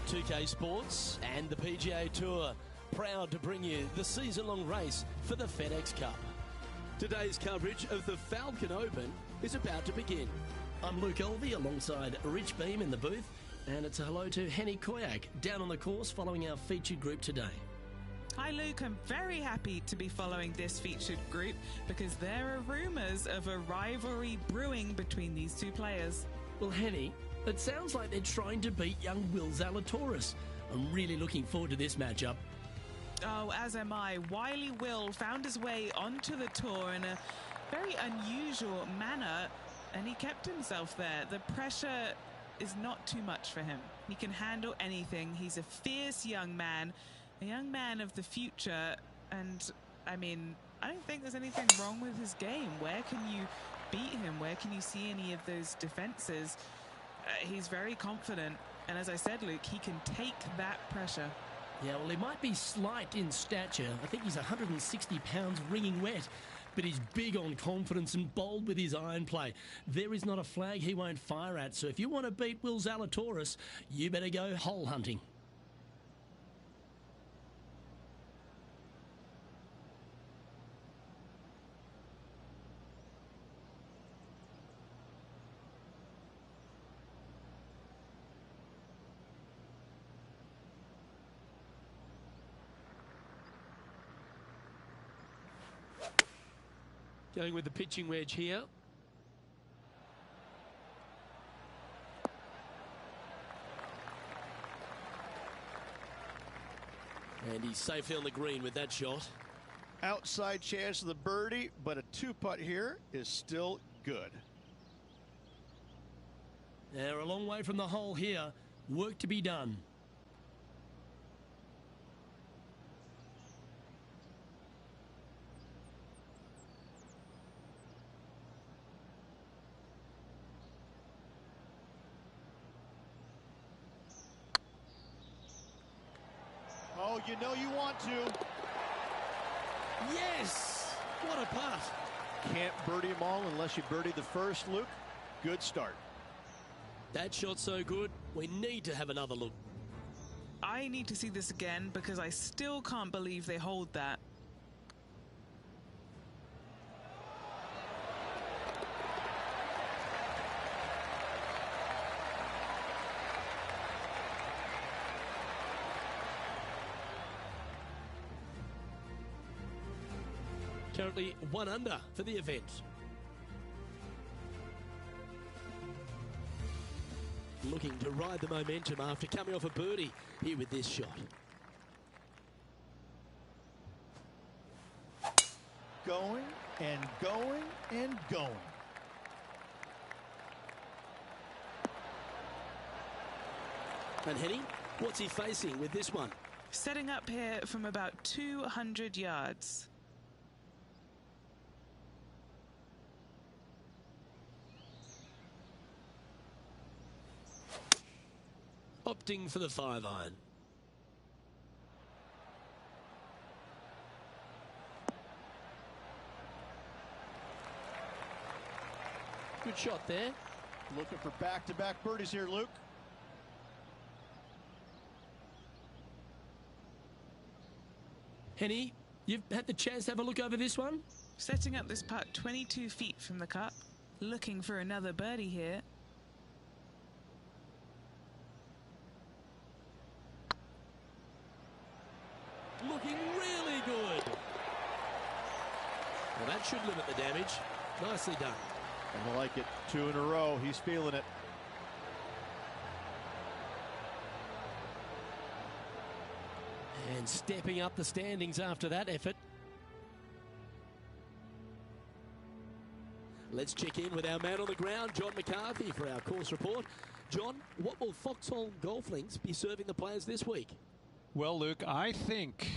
2K Sports and the PGA Tour, proud to bring you the season-long race for the FedEx Cup. Today's coverage of the Falcon Open is about to begin. I'm Luke Elvey alongside Rich Beam in the booth, and it's a hello to Henny Koyak down on the course following our featured group today. Hi Luke, I'm very happy to be following this featured group because there are rumours of a rivalry brewing between these two players. Well, Henny, it sounds like they're trying to beat young Will Zalatoris. I'm really looking forward to this matchup. Oh, as am I. Wily Will found his way onto the tour in a very unusual manner, and he kept himself there. The pressure is not too much for him. He can handle anything. He's a fierce young man of the future, and I mean, I don't think there's anything wrong with his game. Where can you beat him? Where can you see any of those defenses? He's very confident, and as I said, Luke, he can take that pressure. Yeah, well, he might be slight in stature. I think he's 160 pounds wringing wet, but he's big on confidence and bold with his iron play. There is not a flag he won't fire at, so if you want to beat Will Zalatoris, you better go hole hunting. Going with the pitching wedge here. And he's safely on the green with that shot. Outside chance of the birdie, but a two-putt here is still good. They're a long way from the hole here. Work to be done. Oh, you know you want to. Yes! What a putt. Can't birdie them all unless you birdie the first, Luke. Good start. That shot's so good, we need to have another look. I need to see this again because I still can't believe they hold that. Currently 1 under for the event. Looking to ride the momentum after coming off a birdie here with this shot. Going and going and going. And Henny, what's he facing with this one? Setting up here from about 200 yards. Opting for the 5-iron. Good shot there. Looking for back-to-back birdies here, Luke. Henny, you've had the chance to have a look over this one? Setting up this putt 22 feet from the cup. Looking for another birdie here. Looking really good. Well, that should limit the damage. Nicely done. And I like it. 2 in a row. He's feeling it. And stepping up the standings after that effort. Let's check in with our man on the ground, John McCarthy, for our course report. John, what will Foxhole Golf Links be serving the players this week? Well, Luke, I think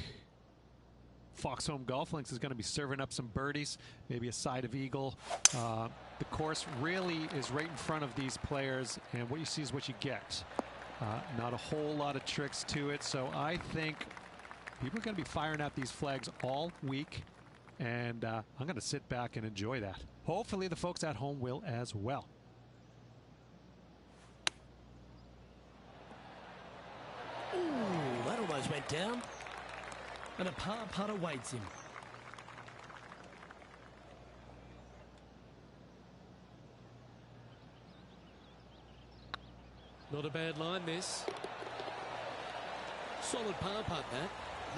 Foxhole Golf Links is going to be serving up some birdies, maybe a side of eagle. The course really is right in front of these players, and what you see is what you get. Not a whole lot of tricks to it, so I think people are going to be firing out these flags all week, and I'm going to sit back and enjoy that. Hopefully the folks at home will as well. down, and a par putt awaits him. Not a bad line, this. Solid par putt, that.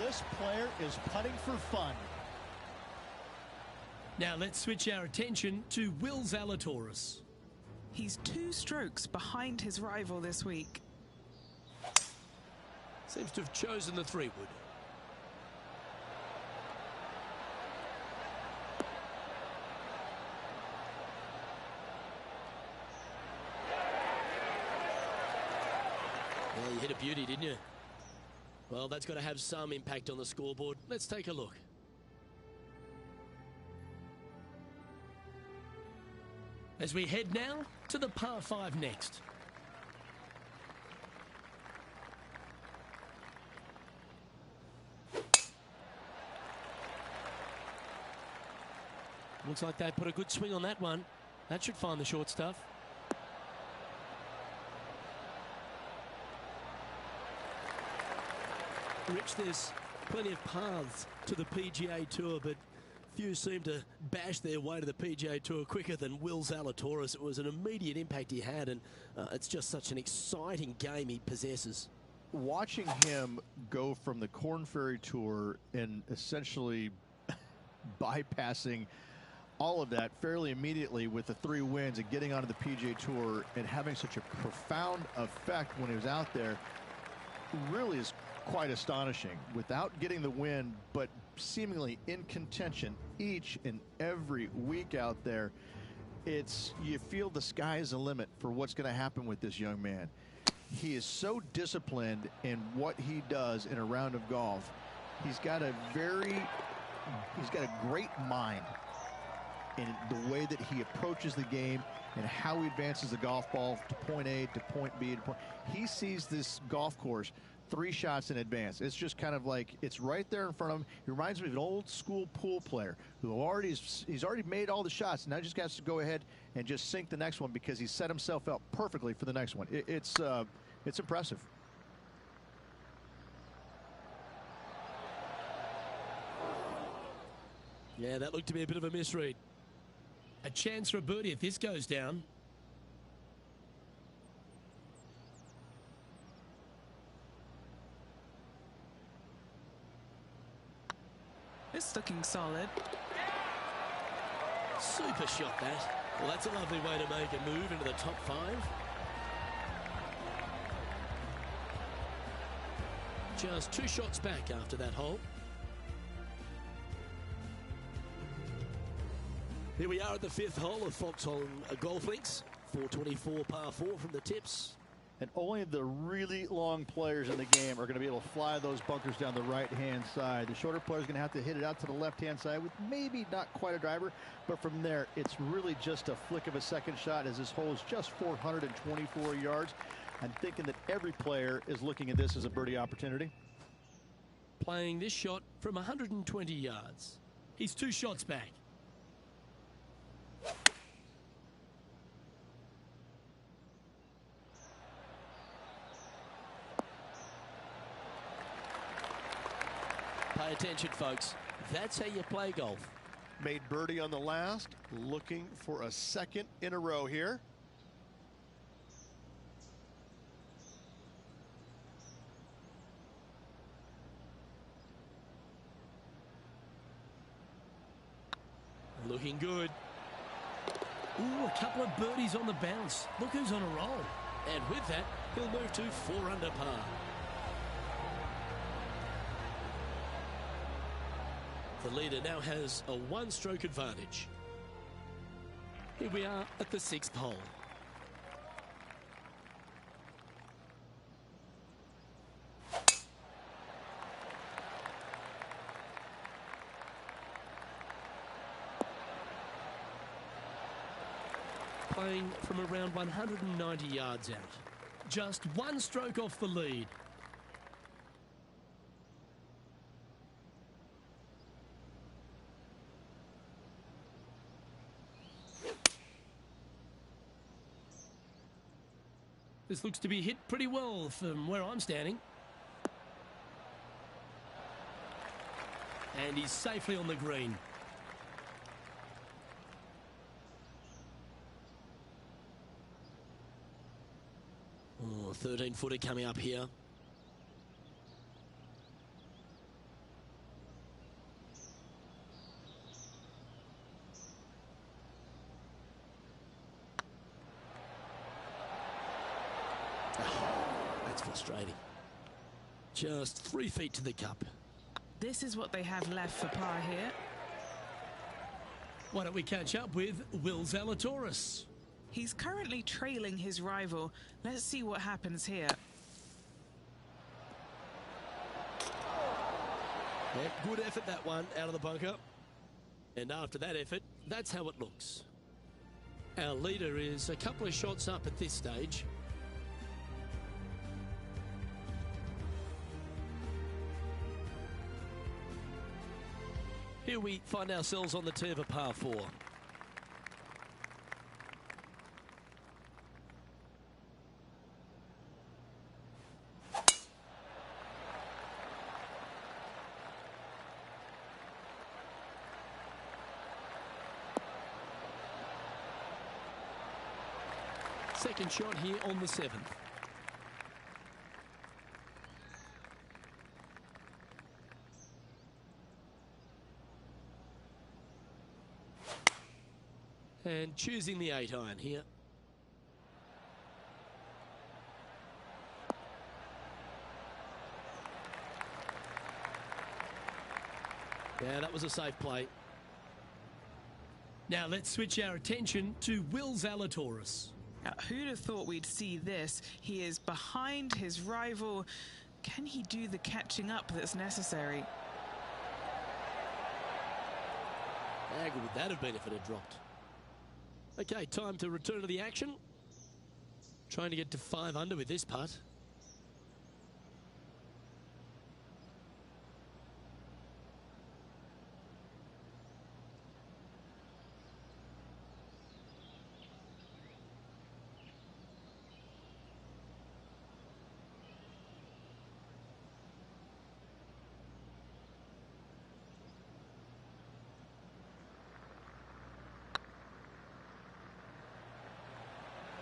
This player is putting for fun. Now let's switch our attention to Will Zalatoris. He's 2 strokes behind his rival this week. Seems to have chosen the 3-wood. Well, you hit a beauty, didn't you? Well, that's got to have some impact on the scoreboard. Let's take a look. As we head now to the par 5 next. Looks like they put a good swing on that one. That should find the short stuff. Rich, there's plenty of paths to the PGA Tour, but few seem to bash their way to the PGA Tour quicker than Will Zalatoris. It was an immediate impact he had, and it's just such an exciting game he possesses. Watching him go from the Korn Ferry Tour and essentially bypassing all of that fairly immediately with the 3 wins and getting onto the PGA Tour and having such a profound effect when he was out there really is quite astonishing. Without getting the win, but seemingly in contention each and every week out there, you feel the sky is the limit for what's going to happen with this young man. He is so disciplined in what he does in a round of golf. He's got a great mind in the way that he approaches the game and how he advances the golf ball to point A to point B to point. He sees this golf course 3 shots in advance. It's just kind of like it's right there in front of him. He reminds me of an old school pool player who he's already made all the shots. Now he just has to go ahead and just sink the next one because he set himself up perfectly for the next one. It's impressive. Yeah, that looked to be a bit of a misread. A chance for a birdie if this goes down. It's looking solid. Super shot, that. Well, that's a lovely way to make a move into the top 5. Just 2 shots back after that hole. Here we are at the 5th hole of Foxholm Golf Links. 424 par 4 from the tips. And only the really long players in the game are going to be able to fly those bunkers down the right-hand side. The shorter players are going to have to hit it out to the left-hand side with maybe not quite a driver, but from there, it's really just a flick of a second shot as this hole is just 424 yards. I'm thinking that every player is looking at this as a birdie opportunity. Playing this shot from 120 yards. He's 2 shots back. Pay attention, folks. That's how you play golf. Made birdie on the last, looking for a second in a row here. Looking good. Ooh, a couple of birdies on the bounce. Look who's on a roll. And with that, he'll move to 4 under par. The leader now has a 1-stroke advantage. Here we are at the 6th hole. Playing from around 190 yards out. Just 1 stroke off the lead. This looks to be hit pretty well from where I'm standing. And he's safely on the green. Oh, 13-footer coming up here. That's frustrating. Just 3 feet to the cup. This is what they have left for par here. Why don't we catch up with Will Zalatoris? He's currently trailing his rival. Let's see what happens here. Yeah, good effort, that one, out of the bunker. And after that effort, that's how it looks. Our leader is a couple of shots up at this stage. Here we find ourselves on the tee of a par 4. Second shot here on the 7th. And choosing the 8-iron here. Yeah, that was a safe play. Now let's switch our attention to Will Zalatoris. Now, who'd have thought we'd see this? He is behind his rival. Can he do the catching up that's necessary? How good would that have been if it had dropped? Okay, time to return to the action. Trying to get to 5 under with this putt.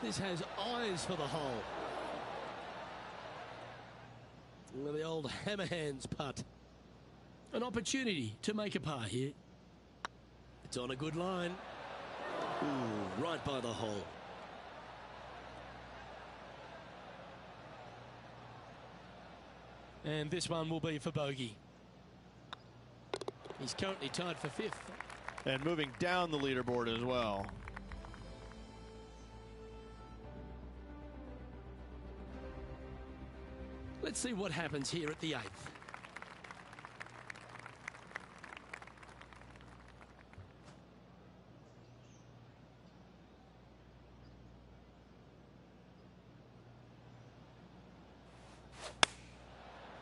This has eyes for the hole. With the old hammer hands putt. An opportunity to make a par here. It's on a good line. Ooh, right by the hole. And this one will be for bogey. He's currently tied for 5th. And moving down the leaderboard as well. Let's see what happens here at the 8th.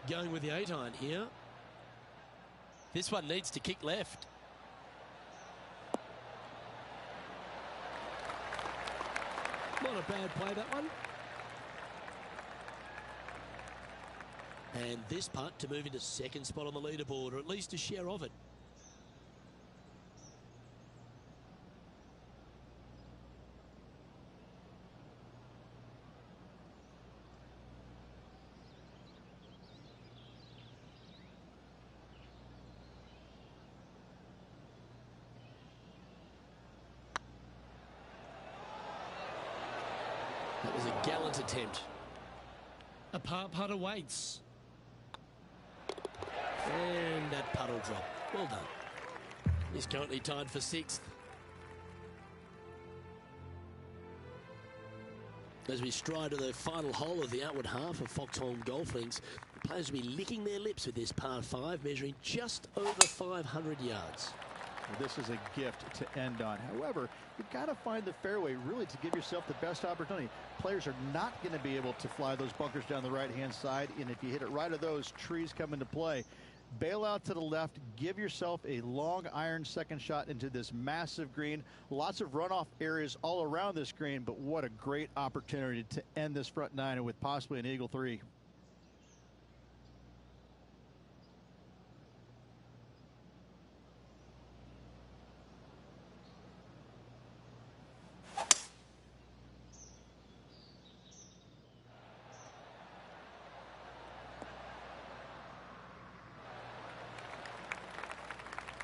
Going with the 8-iron here. This one needs to kick left. Not a bad play, that one. And this putt to move into 2nd spot on the leaderboard, or at least a share of it. That was a gallant attempt. A par putt awaits. And that putt will drop. Well done. He's currently tied for 6th. As we stride to the final hole of the outward half of Foxholm Golf Links, the players will be licking their lips with this par 5, measuring just over 500 yards. Well, this is a gift to end on. However, you've got to find the fairway really to give yourself the best opportunity. Players are not going to be able to fly those bunkers down the right-hand side, and if you hit it right of those, trees come into play. Bail out to the left, give yourself a long iron second shot into this massive green. Lots of runoff areas all around this green, but what a great opportunity to end this front 9 with possibly an eagle 3.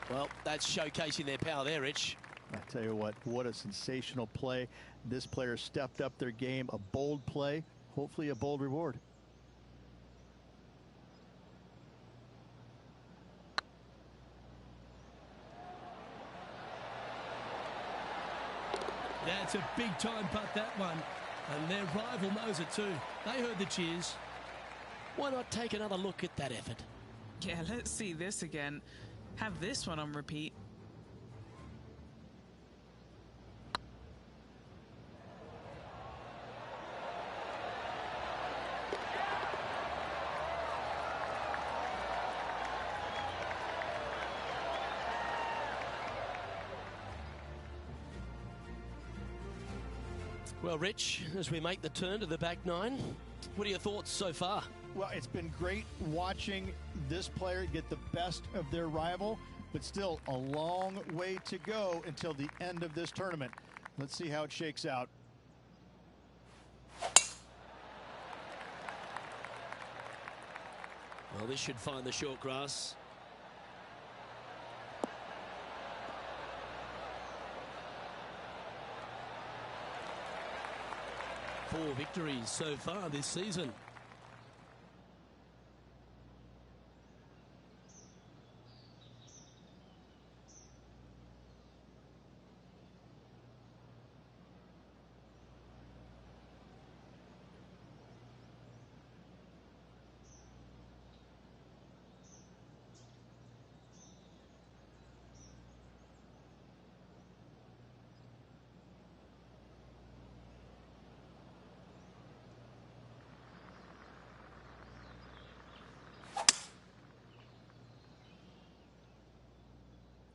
Well, that's showcasing their power there, Rich. I tell you what a sensational play. This player stepped up their game, a bold play, hopefully a bold reward. That's a big-time putt, that one. And their rival knows it too. They heard the cheers. Why not take another look at that effort? Yeah, let's see this again. Have this one on repeat. Well, Rich, as we make the turn to the back nine, what are your thoughts so far? Well, it's been great watching this player get the best of their rival, but still a long way to go until the end of this tournament. Let's see how it shakes out. Well, this should find the short grass. Four victories so far this season.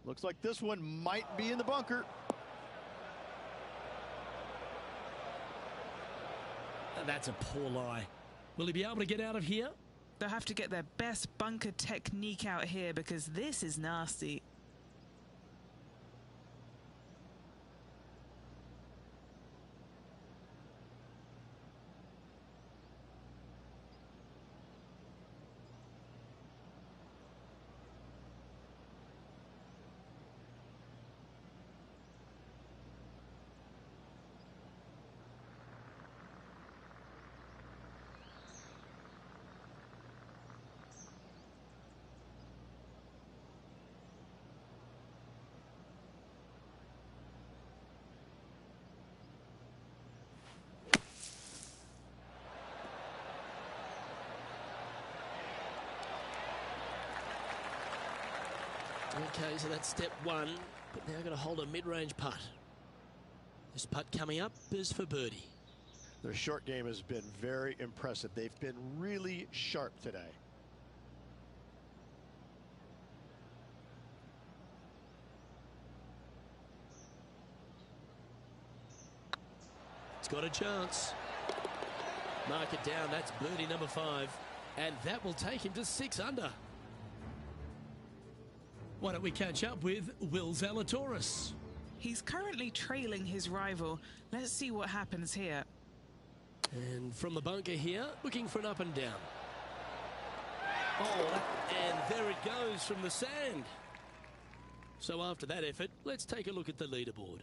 Looks like this one might be in the bunker. That's a poor lie. Will he be able to get out of here? They'll have to get their best bunker technique out here because this is nasty. Okay, so that's step one, but now going to hold a mid-range putt. This putt coming up is for birdie. Their short game has been very impressive. They've been really sharp today. It's got a chance. Mark it down. That's birdie number 5. And that will take him to 6 under. Why don't we catch up with Will Zalatoris? He's currently trailing his rival. Let's see what happens here. And from the bunker here, looking for an up and down. Oh, and there it goes from the sand. So after that effort, let's take a look at the leaderboard.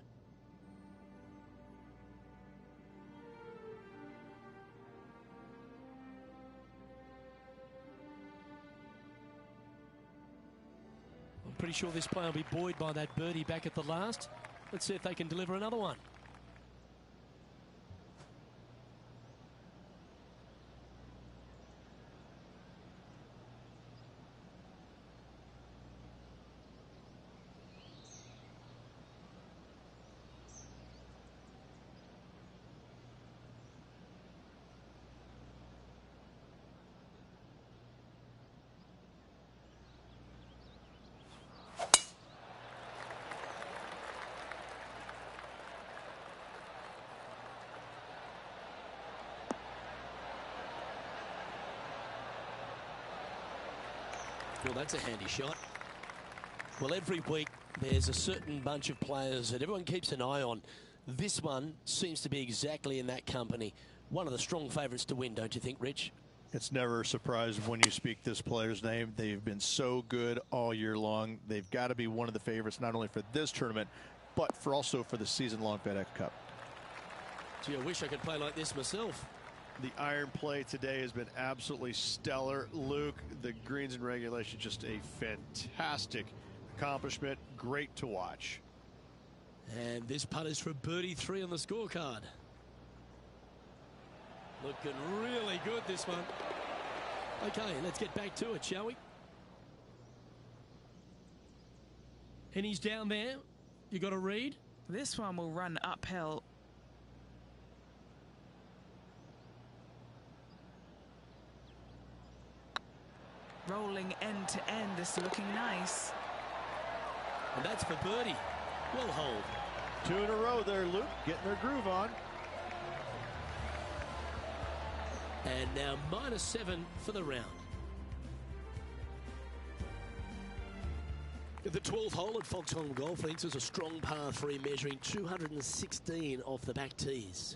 I'm pretty sure this player will be buoyed by that birdie back at the last. Let's see if they can deliver another one. Well, that's a handy shot. Well, every week there's a certain bunch of players that everyone keeps an eye on. This one seems to be exactly in that company. One of the strong favourites to win, don't you think, Rich? It's never a surprise when you speak this player's name. They've been so good all year long. They've got to be one of the favorites, not only for this tournament, but also for the season-long FedEx Cup. Gee, I wish I could play like this myself. The iron play today has been absolutely stellar. Luke, the greens and regulation, just a fantastic accomplishment. Great to watch. And this putt is for birdie 3 on the scorecard. Looking really good, this one. Okay, let's get back to it, shall we? And he's down there. You got a read? This one will run uphill. Rolling end to end, this looking nice. And that's for birdie. Well hold. 2 in a row there, Luke, getting their groove on. And now -7 for the round. The 12th hole at Foxholm Golf Links is a strong par 3 measuring 216 off the back tees.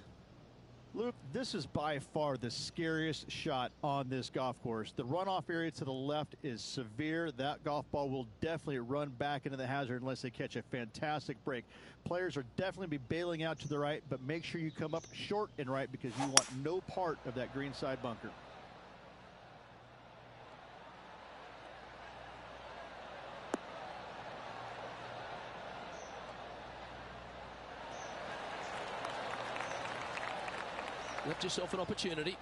Luke, this is by far the scariest shot on this golf course. The runoff area to the left is severe. That golf ball will definitely run back into the hazard unless they catch a fantastic break. Players are definitely be bailing out to the right, but make sure you come up short and right because you want no part of that green side bunker. Left yourself an opportunity.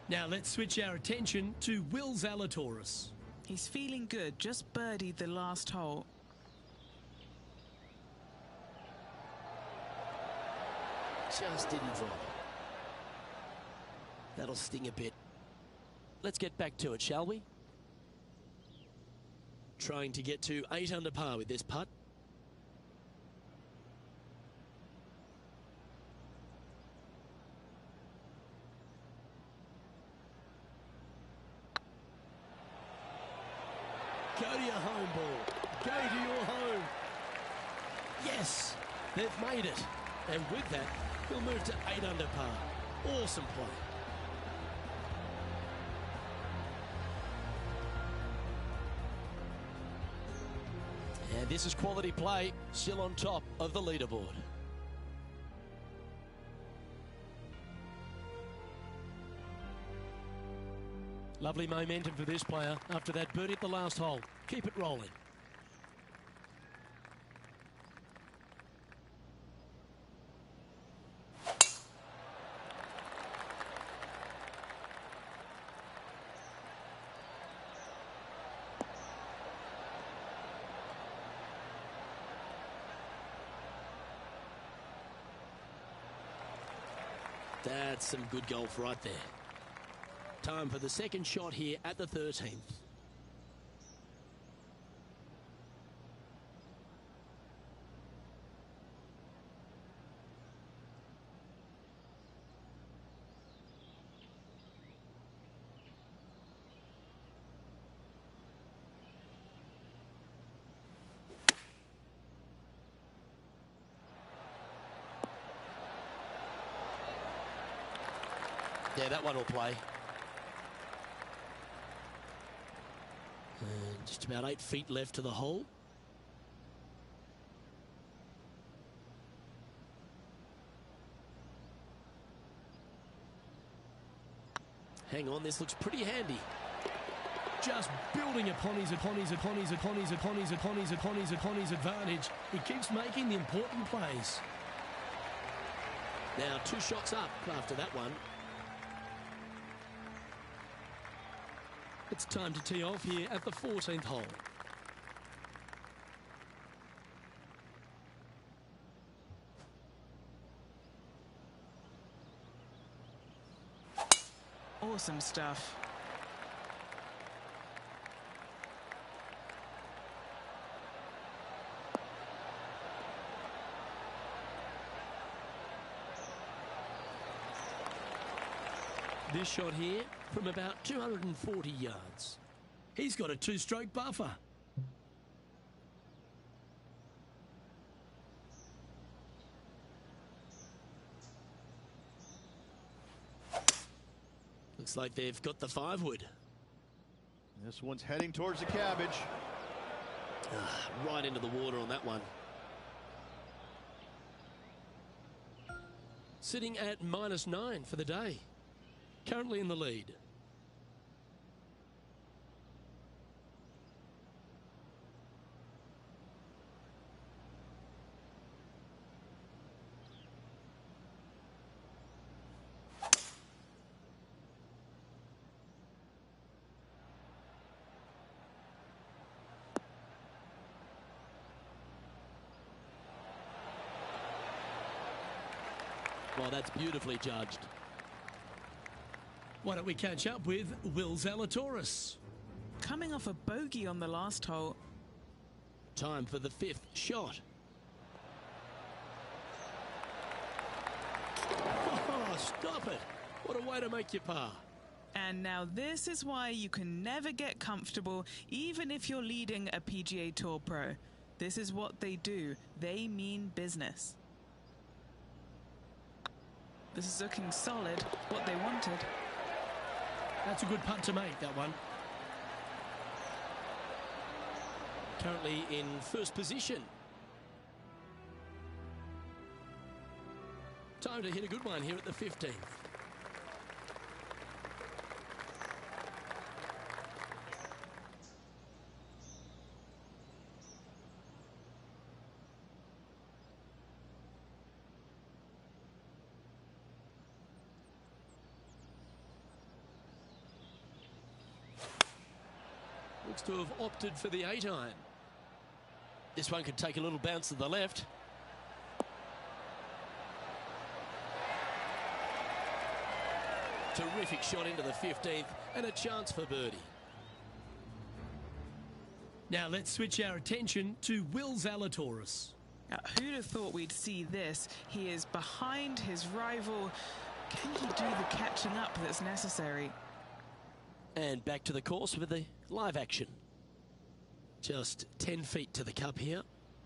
Now let's switch our attention to Will Zalatoris. He's feeling good, just birdied the last hole. Just didn't drop. That'll sting a bit. Let's get back to it, shall we? Trying to get to 8 under par with this putt. Go to your home ball. Go to your home. Yes, they've made it. And with that, we'll move to 8 under par. Awesome play. And this is quality play, still on top of the leaderboard. Lovely momentum for this player after that birdie at the last hole. Keep it rolling. That's some good golf right there. Time for the second shot here at the 13th. Yeah, that one will play. And just about 8 feet left to the hole. Hang on, this looks pretty handy. Just building upon his advantage. He keeps making the important plays. Now 2 shots up after that one. It's time to tee off here at the 14th hole. Awesome stuff. This shot here from about 240 yards. He's got a 2-stroke buffer. Looks like they've got the 5-wood. This one's heading towards the cabbage. Right into the water on that one. Sitting at -9 for the day. Currently in the lead. Well, that's beautifully judged. Why don't we catch up with Will Zalatoris? Coming off a bogey on the last hole. Time for the 5th shot. Oh, stop it. What a way to make your par. And now this is why you can never get comfortable, even if you're leading a PGA Tour pro. This is what they do. They mean business. This is looking solid, what they wanted. That's a good putt to make, that one. Currently in first position. Time to hit a good one here at the 15th. Looks to have opted for the 8-iron. This one could take a little bounce to the left. Terrific shot into the 15th and a chance for birdie. Now let's switch our attention to Will Zalatoris. Who'd have thought we'd see this? He is behind his rival. Can he do the catching up that's necessary? And back to the course with the live action. Just 10 feet to the cup here.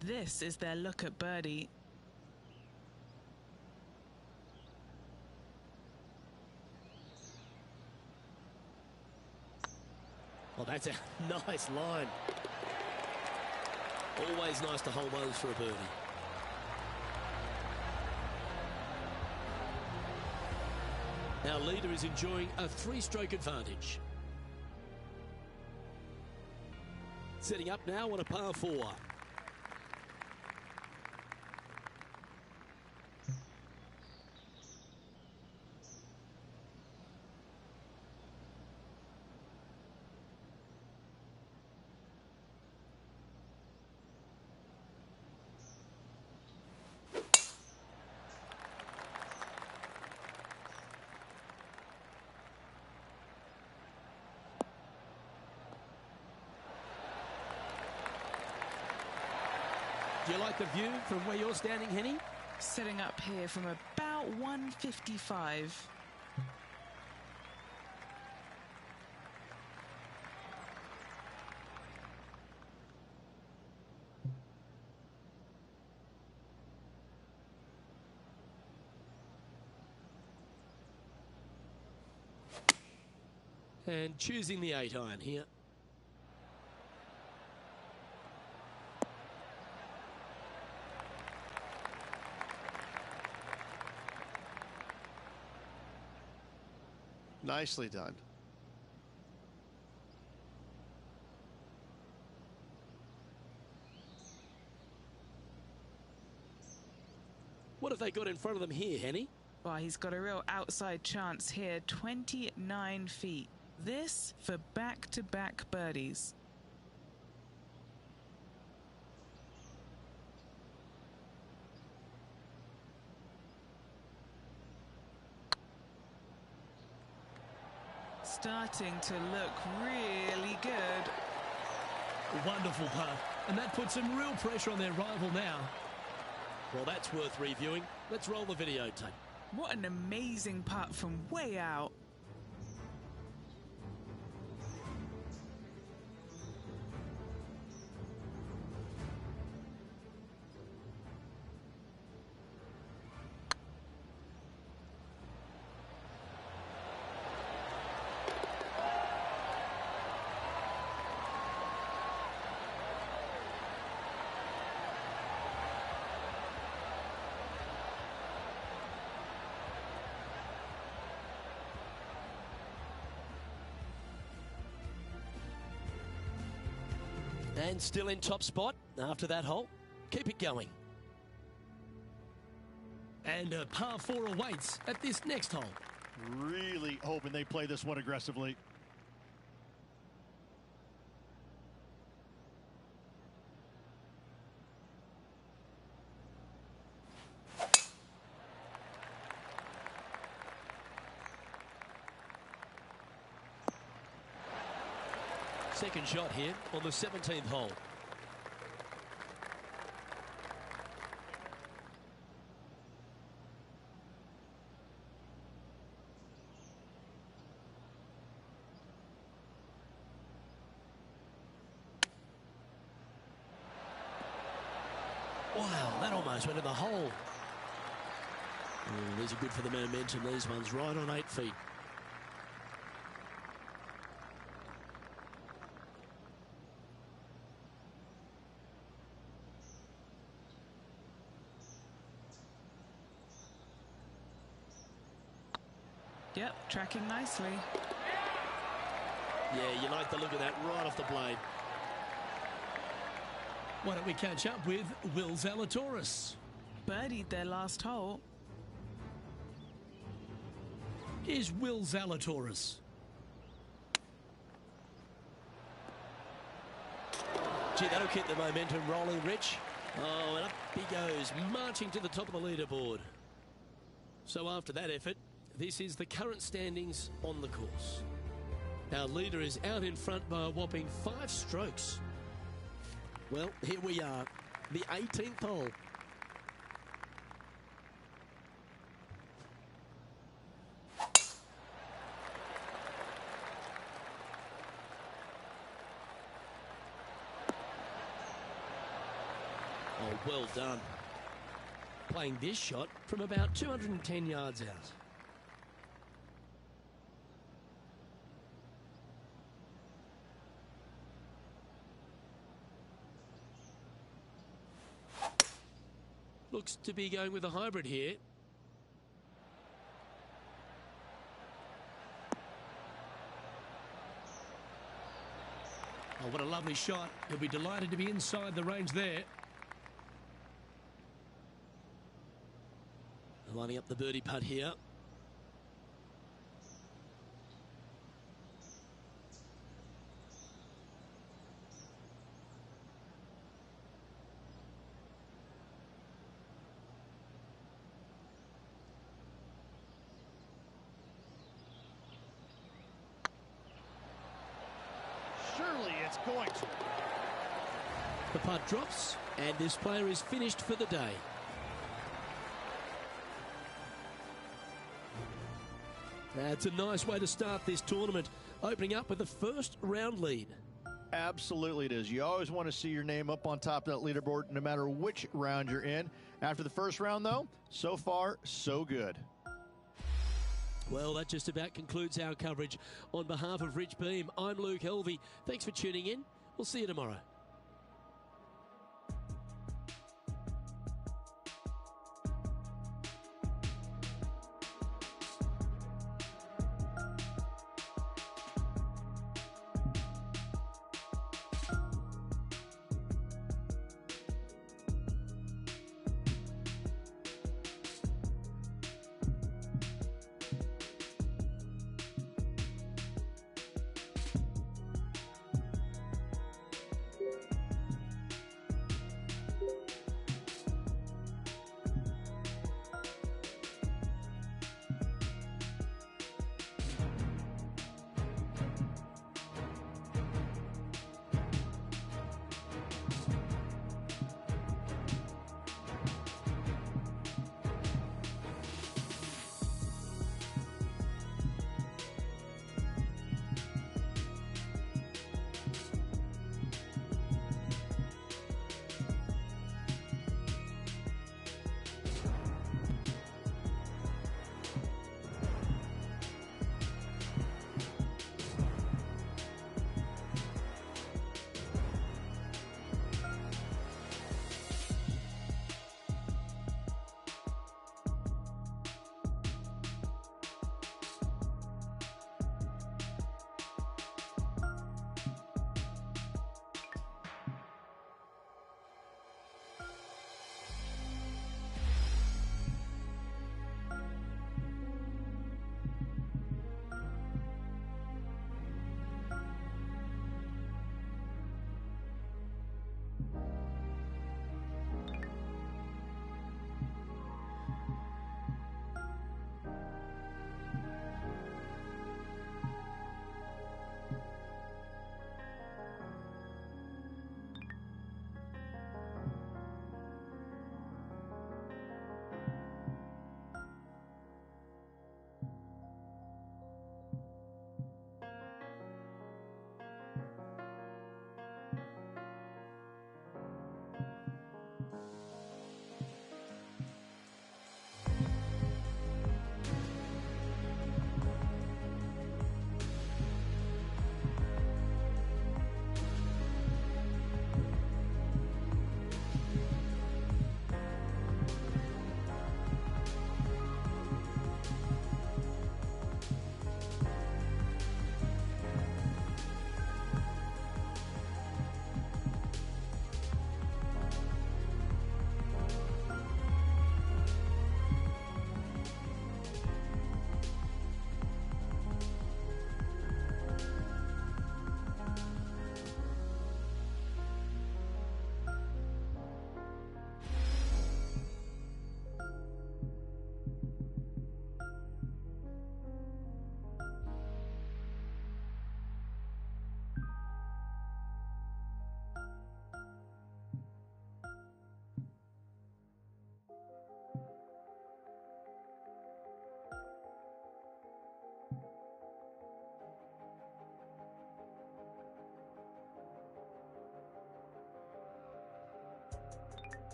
This is their look at birdie. Well, that's a nice line. Always nice to hold those for a birdie. Our leader is enjoying a 3-stroke advantage. Setting up now on a par 4. Do you like the view from where you're standing, Henny? Setting up here from about 155. And choosing the 8-iron here. Nicely done. What have they got in front of them here, Henny? Well, he's got a real outside chance here. 29 feet. This for back-to-back birdies. Starting to look really good. Wonderful putt. And that puts some real pressure on their rival now. Well, that's worth reviewing. Let's roll the videotape. What an amazing putt from way out. And still in top spot after that hole. Keep it going. And a par 4 awaits at this next hole. Really hoping they play this one aggressively. Second shot here on the 17th hole. Wow, that almost went in the hole. Oh, these are good for the momentum. These ones right on 8 feet. Yep, tracking nicely. Yeah, you like the look of that right off the blade. Why don't we catch up with Will Zalatoris? Birdied their last hole. Here's Will Zalatoris. Gee, that'll keep the momentum rolling, Rich. Oh, and up he goes, marching to the top of the leaderboard. So after that effort, this is the current standings on the course. Our leader is out in front by a whopping 5 strokes. Well, here we are, the 18th hole. Oh, well done. Playing this shot from about 210 yards out. Looks to be going with a hybrid here. Oh, what a lovely shot. He'll be delighted to be inside the range there. Lining up the birdie putt here. Surely it's going to. The putt drops, and this player is finished for the day. That's a nice way to start this tournament, opening up with the first round lead. Absolutely it is. You always want to see your name up on top of that leaderboard, no matter which round you're in. After the first round, though, so far, so good. Well, that just about concludes our coverage. On behalf of Rich Beam, I'm Luke Helvey. Thanks for tuning in. We'll see you tomorrow.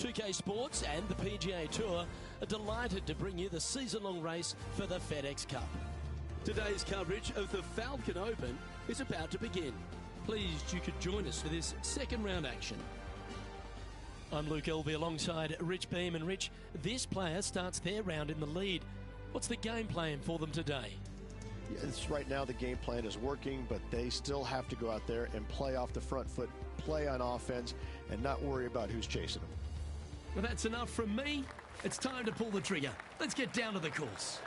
2K Sports and the PGA Tour are delighted to bring you the season-long race for the FedEx Cup. Today's coverage of the Falcon Open is about to begin. Pleased you could join us for this second round action. I'm Luke Elvey alongside Rich Beam. And Rich, this player starts their round in the lead. What's the game plan for them today? Yes, right now the game plan is working, but they still have to go out there and play off the front foot, play on offense, and not worry about who's chasing them. Well, that's enough from me. It's time to pull the trigger. Let's get down to the course.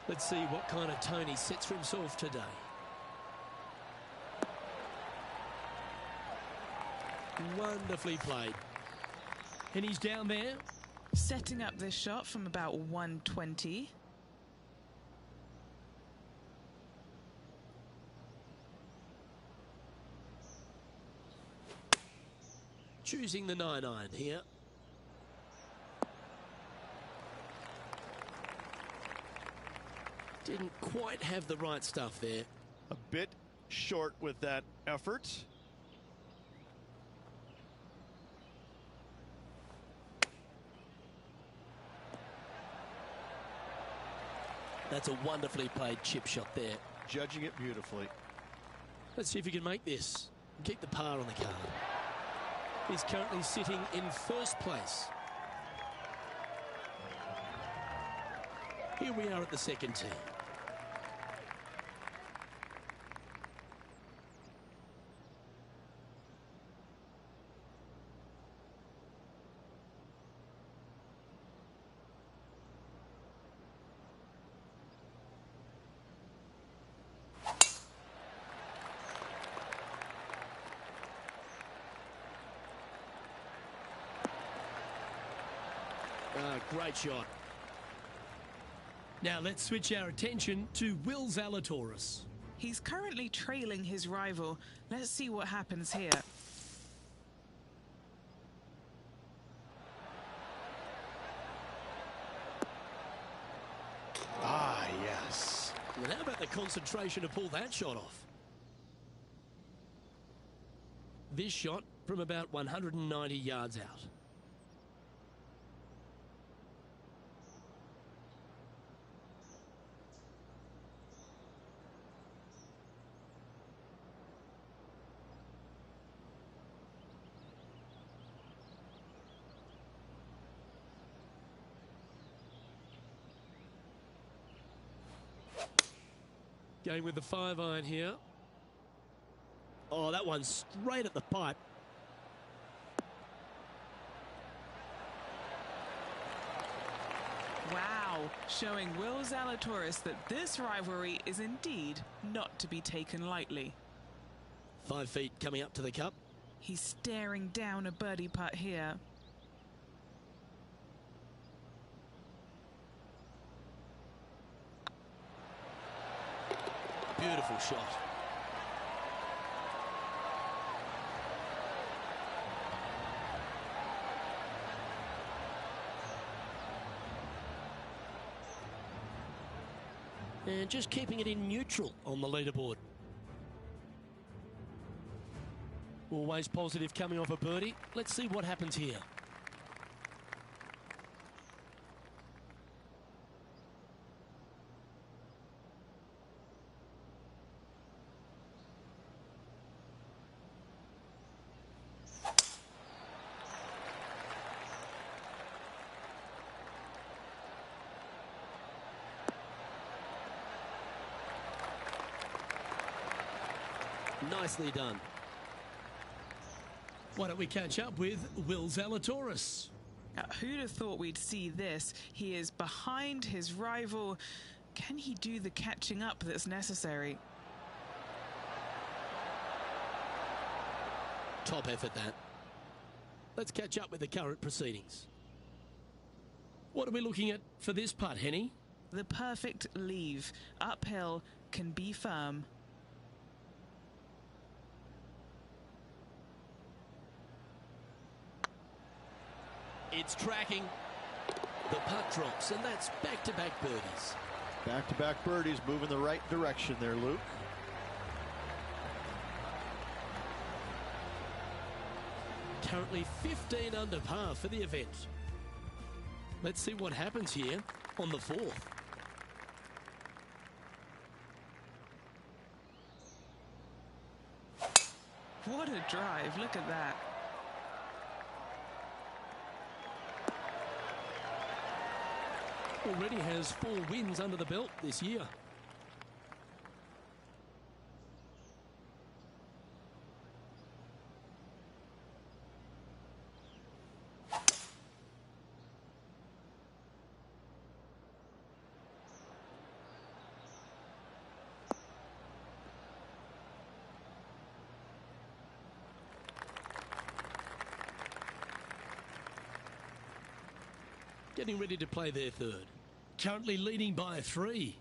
Let's see what kind of tone he sets for himself today. Wonderfully played. And he's down there. Setting up this shot from about 120. Choosing the 9-iron here. Didn't quite have the right stuff there. A bit short with that effort. That's a wonderfully played chip shot there. Judging it beautifully. Let's see if he can make this. Keep the par on the card. He's currently sitting in first place. Here we are at the second tee. Great shot. Now let's switch our attention to Will Zalatoris. He's currently trailing his rival. Let's see what happens here. Ah, yes. Well, how about the concentration to pull that shot off? This shot from about 190 yards out. Going with the 5-iron here. Oh, that one's straight at the pipe. Wow, showing Will Zalatoris that this rivalry is indeed not to be taken lightly. 5 feet coming up to the cup. He's staring down a birdie putt here. Beautiful shot. And just keeping it in neutral on the leaderboard. Always positive coming off a birdie. Let's see what happens here. Nicely done. Why don't we catch up with Will Zalatoris? Who'd have thought we'd see this? He is behind his rival. Can he do the catching up that's necessary? Top effort, that. Let's catch up with the current proceedings. What are we looking at for this putt, Henny? The perfect leave. Uphill, can be firm. It's tracking. The putt drops, and that's back-to-back birdies. Back-to-back birdies, moving the right direction there, Luke. Currently 15 under par for the event. Let's see what happens here on the 4th. What a drive. Look at that. Already has 4 wins under the belt this year. Getting ready to play their 3rd. Currently leading by 3.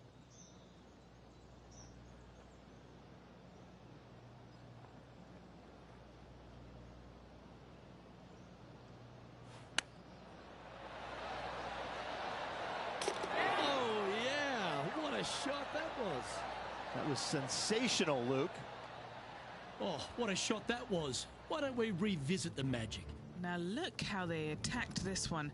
Oh, yeah. What a shot that was. That was sensational, Luke. Oh, what a shot that was. Why don't we revisit the magic? Now look how they attacked this one.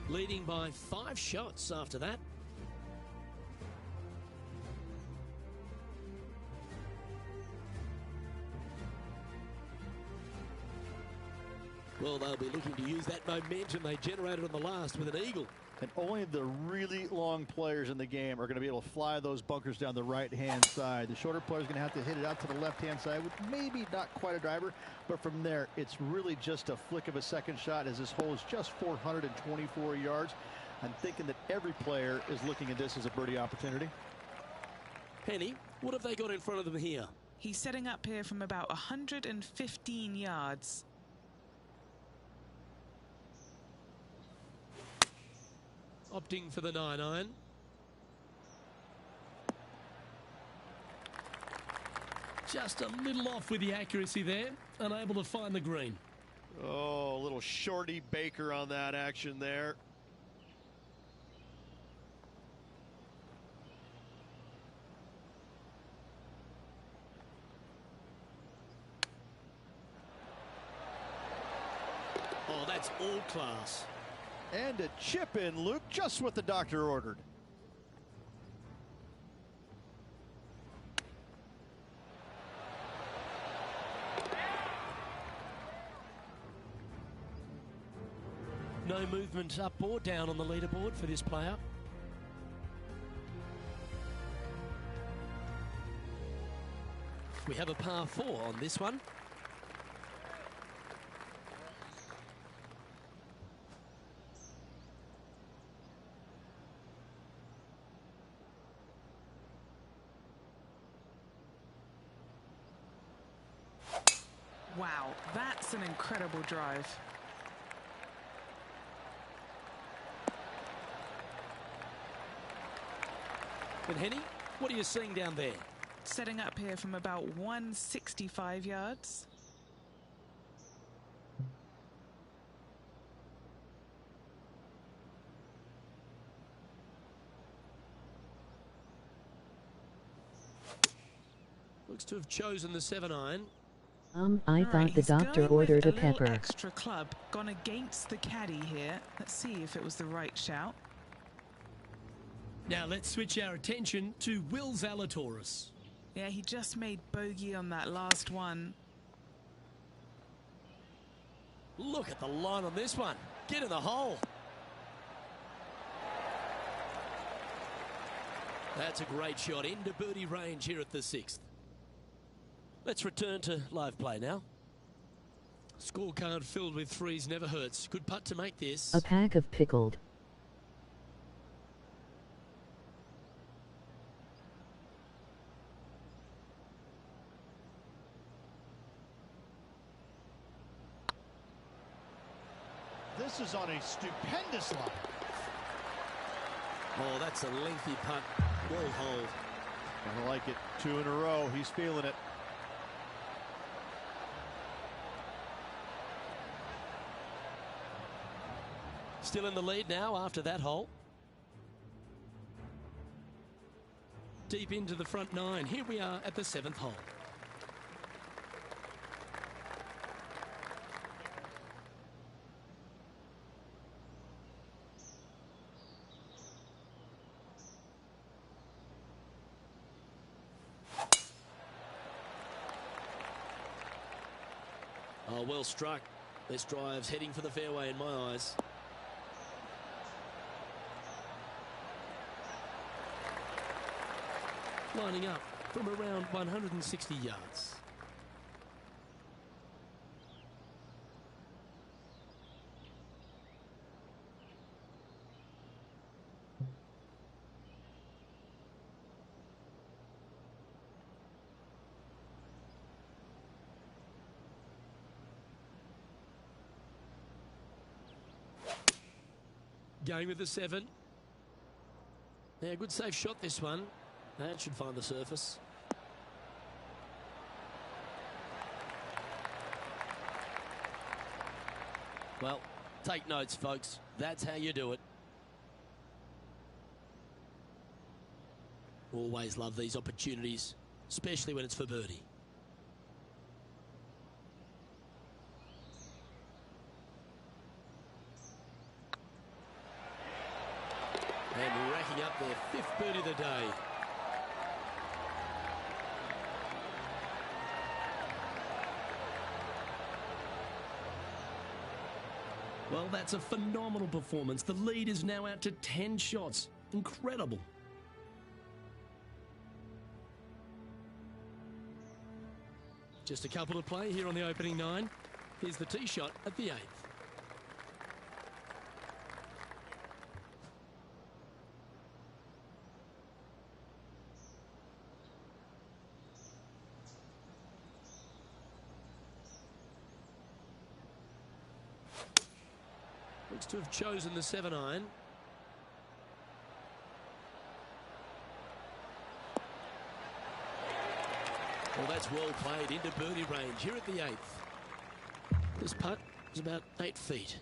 Leading by 5 shots after that. Well, they'll be looking to use that momentum they generated on the last with an eagle. And only the really long players in the game are going to be able to fly those bunkers down the right-hand side. The shorter players are going to have to hit it out to the left-hand side with maybe not quite a driver, but from there, it's really just a flick of a second shot as this hole is just 424 yards. I'm thinking that every player is looking at this as a birdie opportunity. Penny, what have they got in front of them here? He's setting up here from about 115 yards. Opting for the 9-iron. Just a little off with the accuracy there. Unable to find the green. Oh, a little shorty Baker on that action there. Oh, that's all class. And a chip in, Luke, just what the doctor ordered. No movement up or down on the leaderboard for this player. We have a par 4 on this one. Wow, that's an incredible drive. And Henny, what are you seeing down there? Setting up here from about 165 yards. Looks to have chosen the 7-iron. I thought the doctor ordered a pepper. Extra club, gone against the caddy here. Let's see if it was the right shout. Now let's switch our attention to Will Zalatoris. Yeah, he just made bogey on that last one. Look at the line on this one. Get in the hole. That's a great shot into birdie range here at the 6th. Let's return to live play now. Scorecard filled with threes never hurts. Good putt to make this. A pack of pickled. this is on a stupendous line. Oh, that's a lengthy putt. Well hold. I like it. 2 in a row. He's feeling it. Still in the lead now after that hole. Deep into the front 9. Here we are at the 7th hole. Oh, well struck. This drive's heading for the fairway in my eyes. Lining up from around 160 yards. Going with the 7. Yeah, good safe shot this one. That should find the surface. Well, take notes, folks. That's how you do it. Always love these opportunities, especially when it's for birdie. And racking up their 5th birdie of the day. Well, that's a phenomenal performance. The lead is now out to 10 shots. Incredible. Just a couple to play here on the opening 9. Here's the tee shot at the 8th. Looks to have chosen the 7-iron. Well, that's well played into birdie range here at the 8th. This putt is about 8 feet.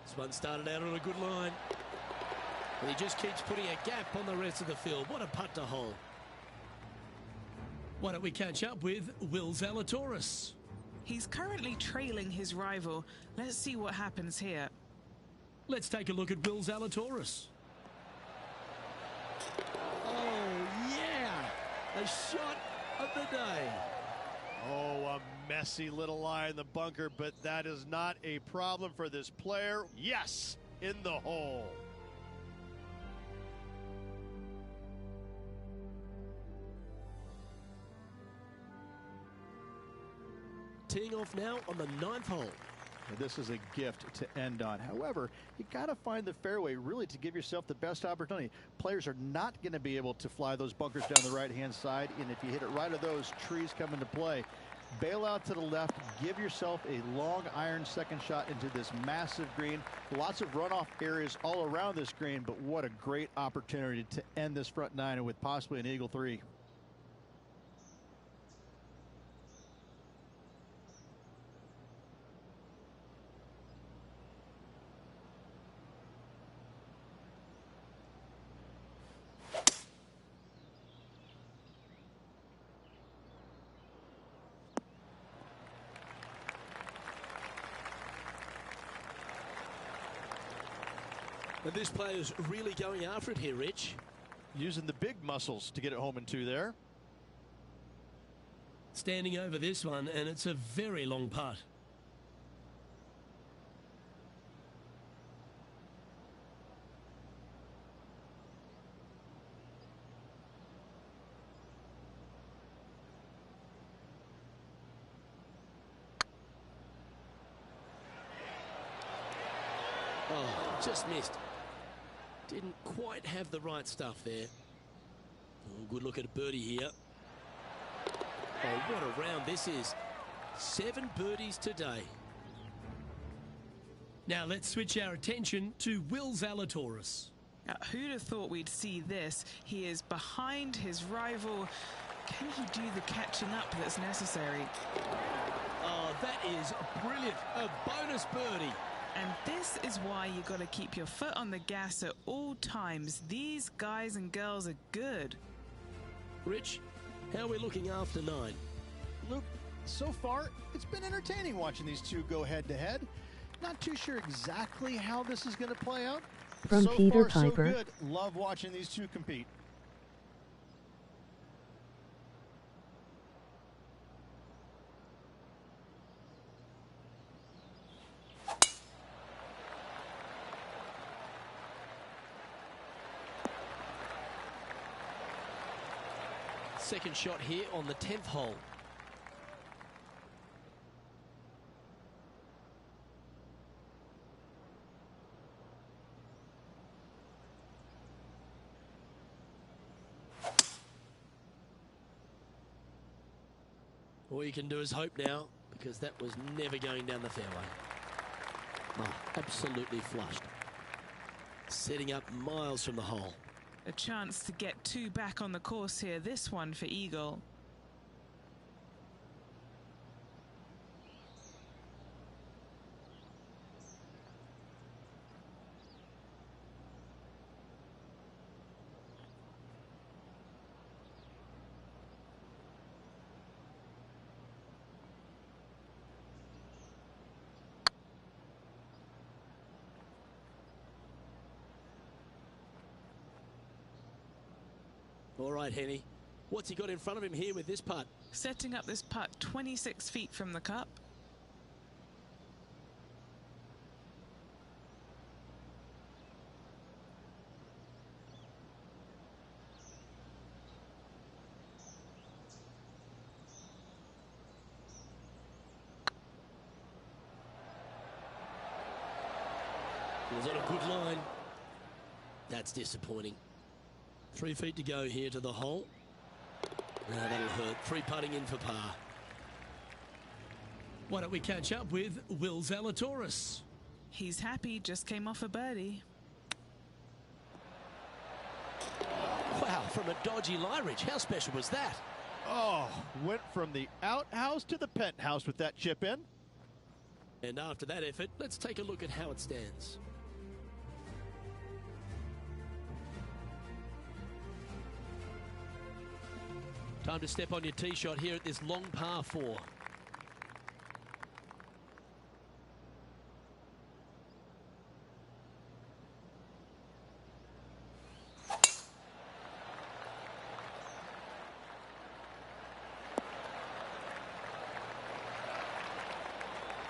This one started out on a good line. And he just keeps putting a gap on the rest of the field. What a putt to hole. Why don't we catch up with Will Zalatoris? He's currently trailing his rival. Let's see what happens here. Let's take a look at Will Zalatoris. Oh, yeah! A shot of the day. Oh, a messy little lie in the bunker, but that is not a problem for this player. Yes, in the hole. Teeing off now on the 9th hole. This is a gift to end on. However, you got to find the fairway really to give yourself the best opportunity. Players are not going to be able to fly those bunkers down the right-hand side, and if you hit it right of those, trees come into play. Bail out to the left, give yourself a long iron second shot into this massive green. Lots of runoff areas all around this green, but what a great opportunity to end this front 9 with possibly an eagle 3. And this player's really going after it here, Rich. Using the big muscles to get it home in 2 there. Standing over this one, and it's a very long putt. Oh, just missed. Didn't quite have the right stuff there. Oh, good look at a birdie here. Oh, what a round this is. 7 birdies today. Now let's switch our attention to Will Zalatoris. Who'd have thought we'd see this? He is behind his rival. Can he do the catching up that's necessary? Oh, that is brilliant. A bonus birdie. And this is why you got to keep your foot on the gas at all times. These guys and girls are good. Rich, how are we looking after 9? Luke, so far, it's been entertaining watching these two go head-to-head. Not too sure exactly how this is going to play out. From so Peter far, Piper. So good. Love watching these two compete. Second shot here on the 10th hole. All you can do is hope now, because that was never going down the fairway. Oh, absolutely flushed. Setting up miles from the hole. A chance to get 2 back on the course here. This one for Eagle. All right, Henny. What's he got in front of him here with this putt? Setting up this putt 26 feet from the cup. It was on a good line. That's disappointing. 3 feet to go here to the hole. No, that'll hurt. 3 putting in for par. Why don't we catch up with Will Zalatoris? He's happy, just came off a birdie. Wow, from a dodgy lie, Rich. How special was that? Oh, went from the outhouse to the penthouse with that chip in. And after that effort, let's take a look at how it stands. Time to step on your tee shot here at this long par 4.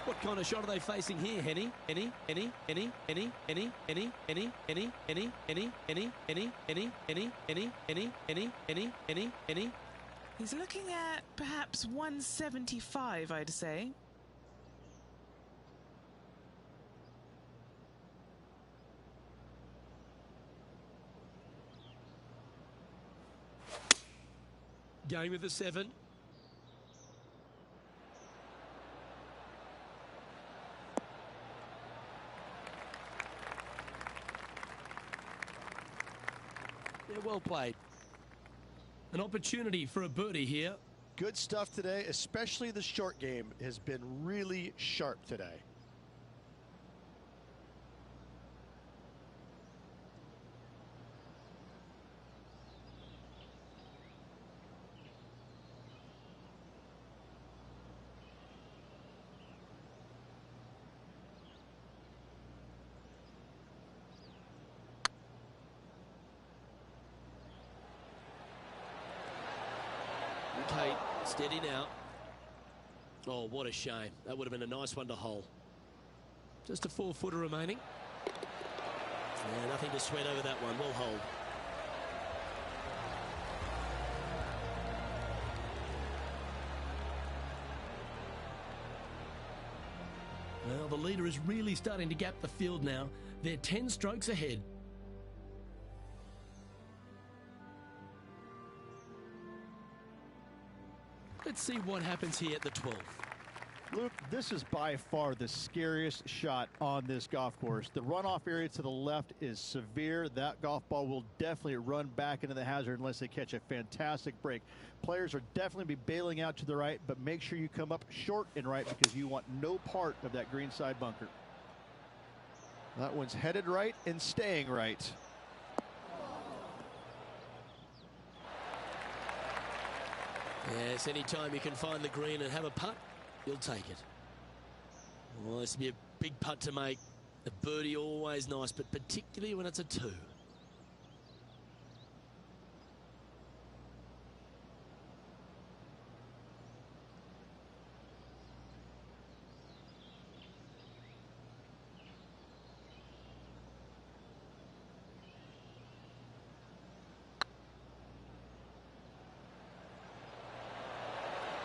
What kind of shot are they facing here, Henny? Any? He's looking at perhaps 175, I'd say. Going with the 7. Yeah, well played. An opportunity for a birdie here. Good stuff today, especially the short game has been really sharp today. Okay, steady now. Oh, what a shame. That would have been a nice one to hole. Just a 4-footer remaining. Yeah, nothing to sweat over that one. Well holed. Well, the leader is really starting to gap the field now. They're 10 strokes ahead. Let's see what happens here at the 12th. Luke, this is by far the scariest shot on this golf course. The runoff area to the left is severe. That golf ball will definitely run back into the hazard unless they catch a fantastic break. Players are definitely be bailing out to the right, but make sure you come up short and right because you want no part of that green side bunker. That one's headed right and staying right. Yes, anytime you can find the green and have a putt, you'll take it. Well, this will be a big putt to make. A birdie always nice, but particularly when it's a 2.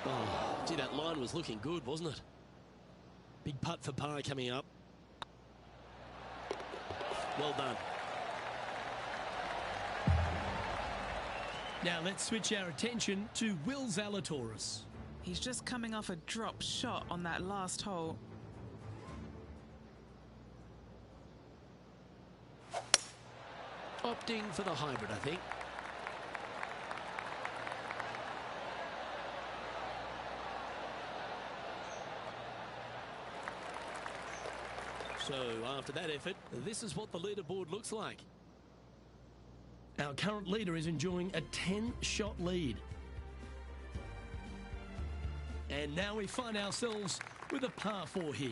Oh, gee, that line was looking good, wasn't it? Big putt for par coming up. Well done. Now let's switch our attention to Will Zalatoris. He's just coming off a drop shot on that last hole. Opting for the hybrid, I think. So after that effort, this is what the leaderboard looks like. Our current leader is enjoying a 10-shot lead. And now we find ourselves with a par 4 here.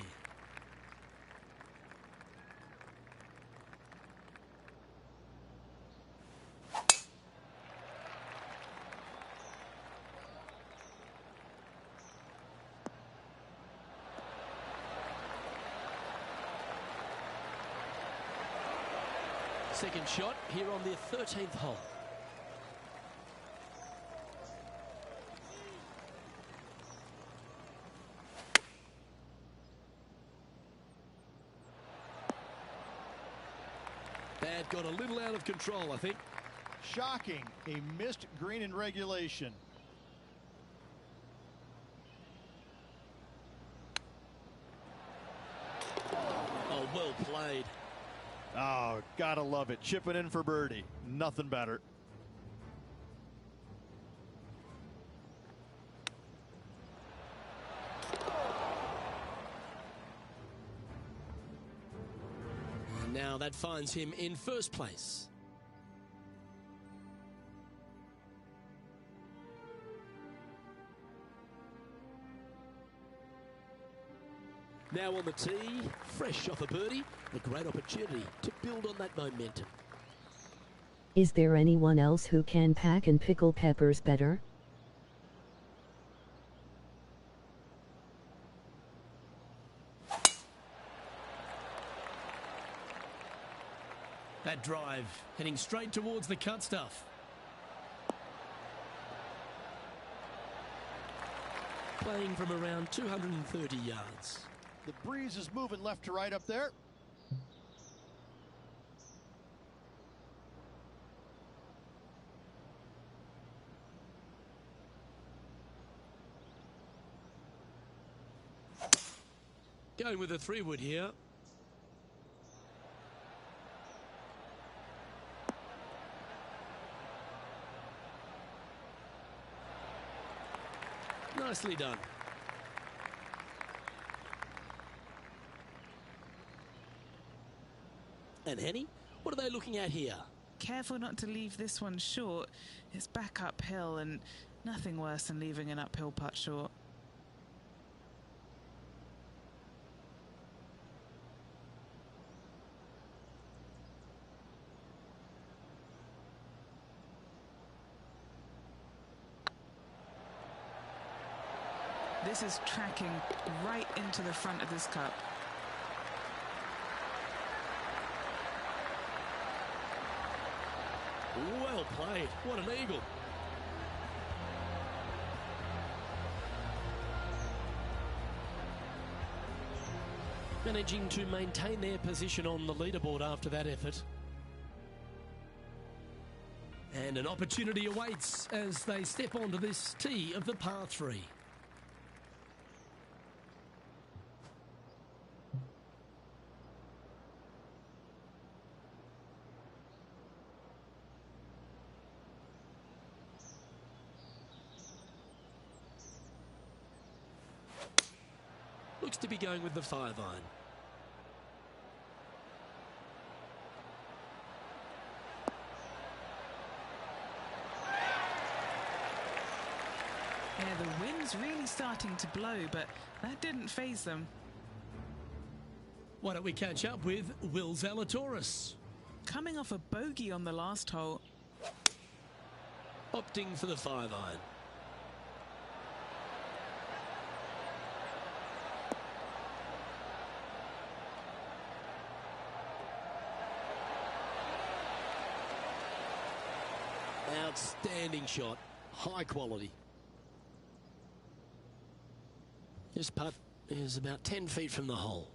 Second shot here on the 13th hole. That got a little out of control, I think. Shocking. A missed green in regulation. Oh, well played. Oh, gotta love it. Chipping in for birdie. Nothing better. And now that finds him in first place. Now on the tee, fresh off a birdie, a great opportunity to build on that momentum. Is there anyone else who can pack and pickle peppers better? That drive heading straight towards the cut stuff. Playing from around 230 yards. The breeze is moving left to right up there. Going with a 3-wood here. Nicely done. And Henny, what are they looking at here? Careful not to leave this one short. It's back uphill and nothing worse than leaving an uphill putt short. This is tracking right into the front of this cup. Well played. What an eagle. Managing to maintain their position on the leaderboard after that effort. And an opportunity awaits as they step onto this tee of the par 3. Looks to be going with the 5-iron. Yeah, the wind's really starting to blow, but that didn't faze them. Why don't we catch up with Will Zalatoris? Coming off a bogey on the last hole. Opting for the 5-iron. Outstanding shot. High quality. This putt is about 10 feet from the hole.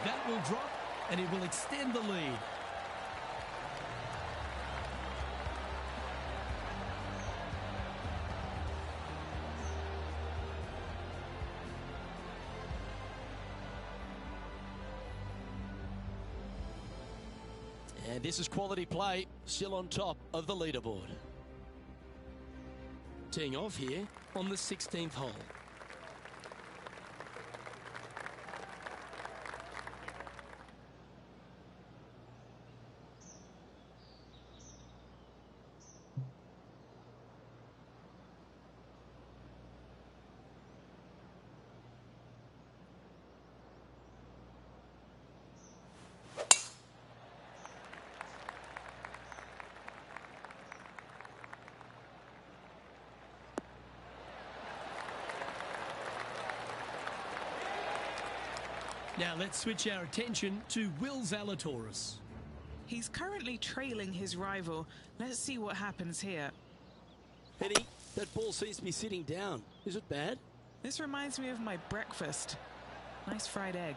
That will drop, and it will extend the lead. And this is quality play, still on top of the leaderboard. Teeing off here on the 16th hole. Now let's switch our attention to Will Zalatoris. He's currently trailing his rival. Let's see what happens here. Penny, that ball seems to be sitting down. Is it bad? This reminds me of my breakfast. Nice fried egg.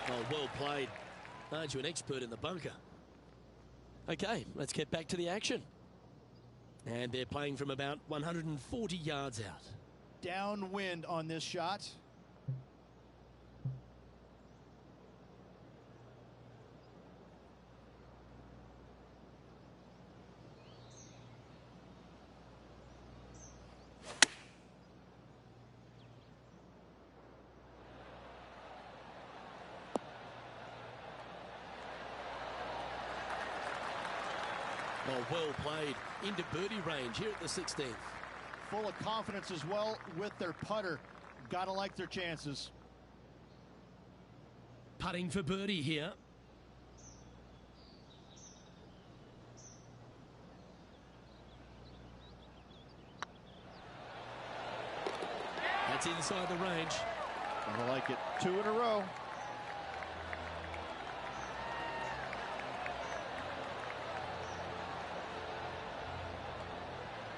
Oh, well played. Aren't you an expert in the bunker? Okay, let's get back to the action. And they're playing from about 140 yards out. Downwind on this shot. Oh, well played. Into birdie range here at the 16th. Full of confidence as well with their putter. Gotta like their chances. Putting for birdie here. That's inside the range. I like it. 2 in a row.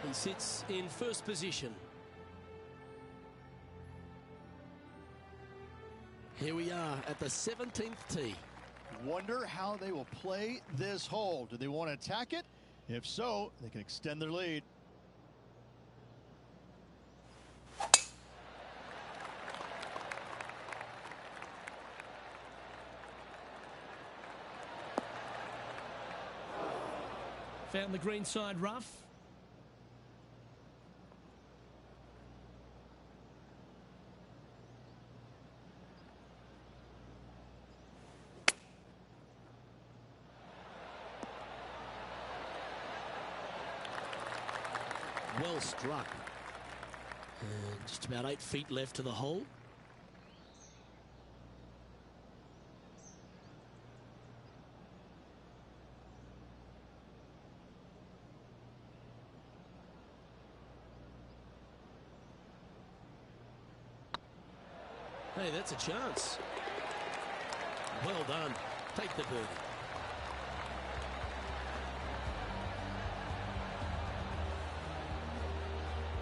He sits in first position. Here we are at the 17th tee. Wonder how they will play this hole. Do they want to attack it? If so, they can extend their lead. Found the green side rough. Well struck. And just about 8 feet left to the hole. Hey, that's a chance. Well done. take the birdie.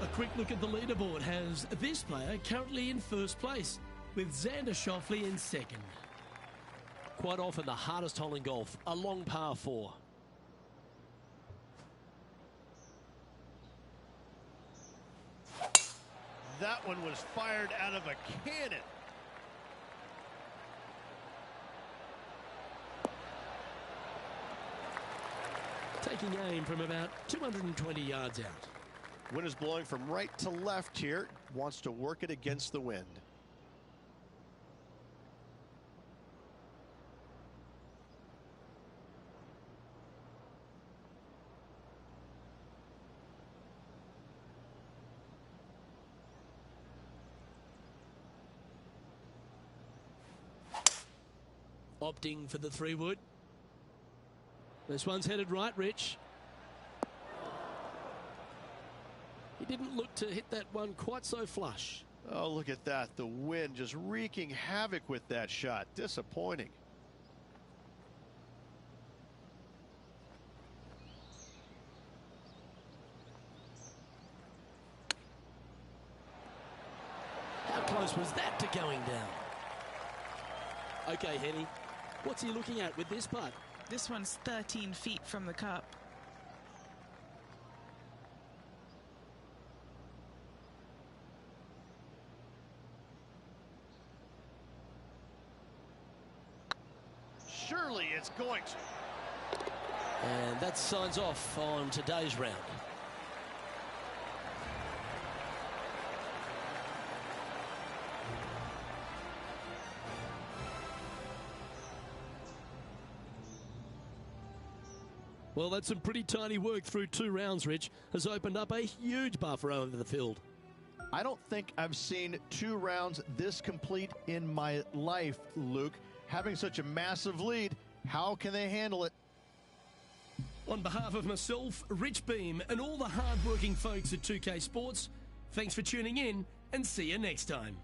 A quick look at the leaderboard has this player currently in first place, with Xander Schauffele in second. Quite often the hardest hole in golf, a long par 4. That one was fired out of a cannon. Taking aim from about 220 yards out. Wind is blowing from right to left here. Wants to work it against the wind. Opting for the 3-wood. This one's headed right, Rich. He didn't look to hit that one quite so flush. Oh, look at that. The wind just wreaking havoc with that shot. Disappointing. How close was that to going down? Okay, Henny, what's he looking at with this putt? This one's 13 feet from the cup. Surely it's going to. And that signs off on today's round. Well, that's some pretty tiny work through 2 rounds, Rich. Has opened up a huge buffer over the field. I don't think I've seen 2 rounds this complete in my life, Luke. Having such a massive lead, how can they handle it? On behalf of myself, Rich Beam, and all the hard-working folks at 2K Sports, thanks for tuning in, and see you next time.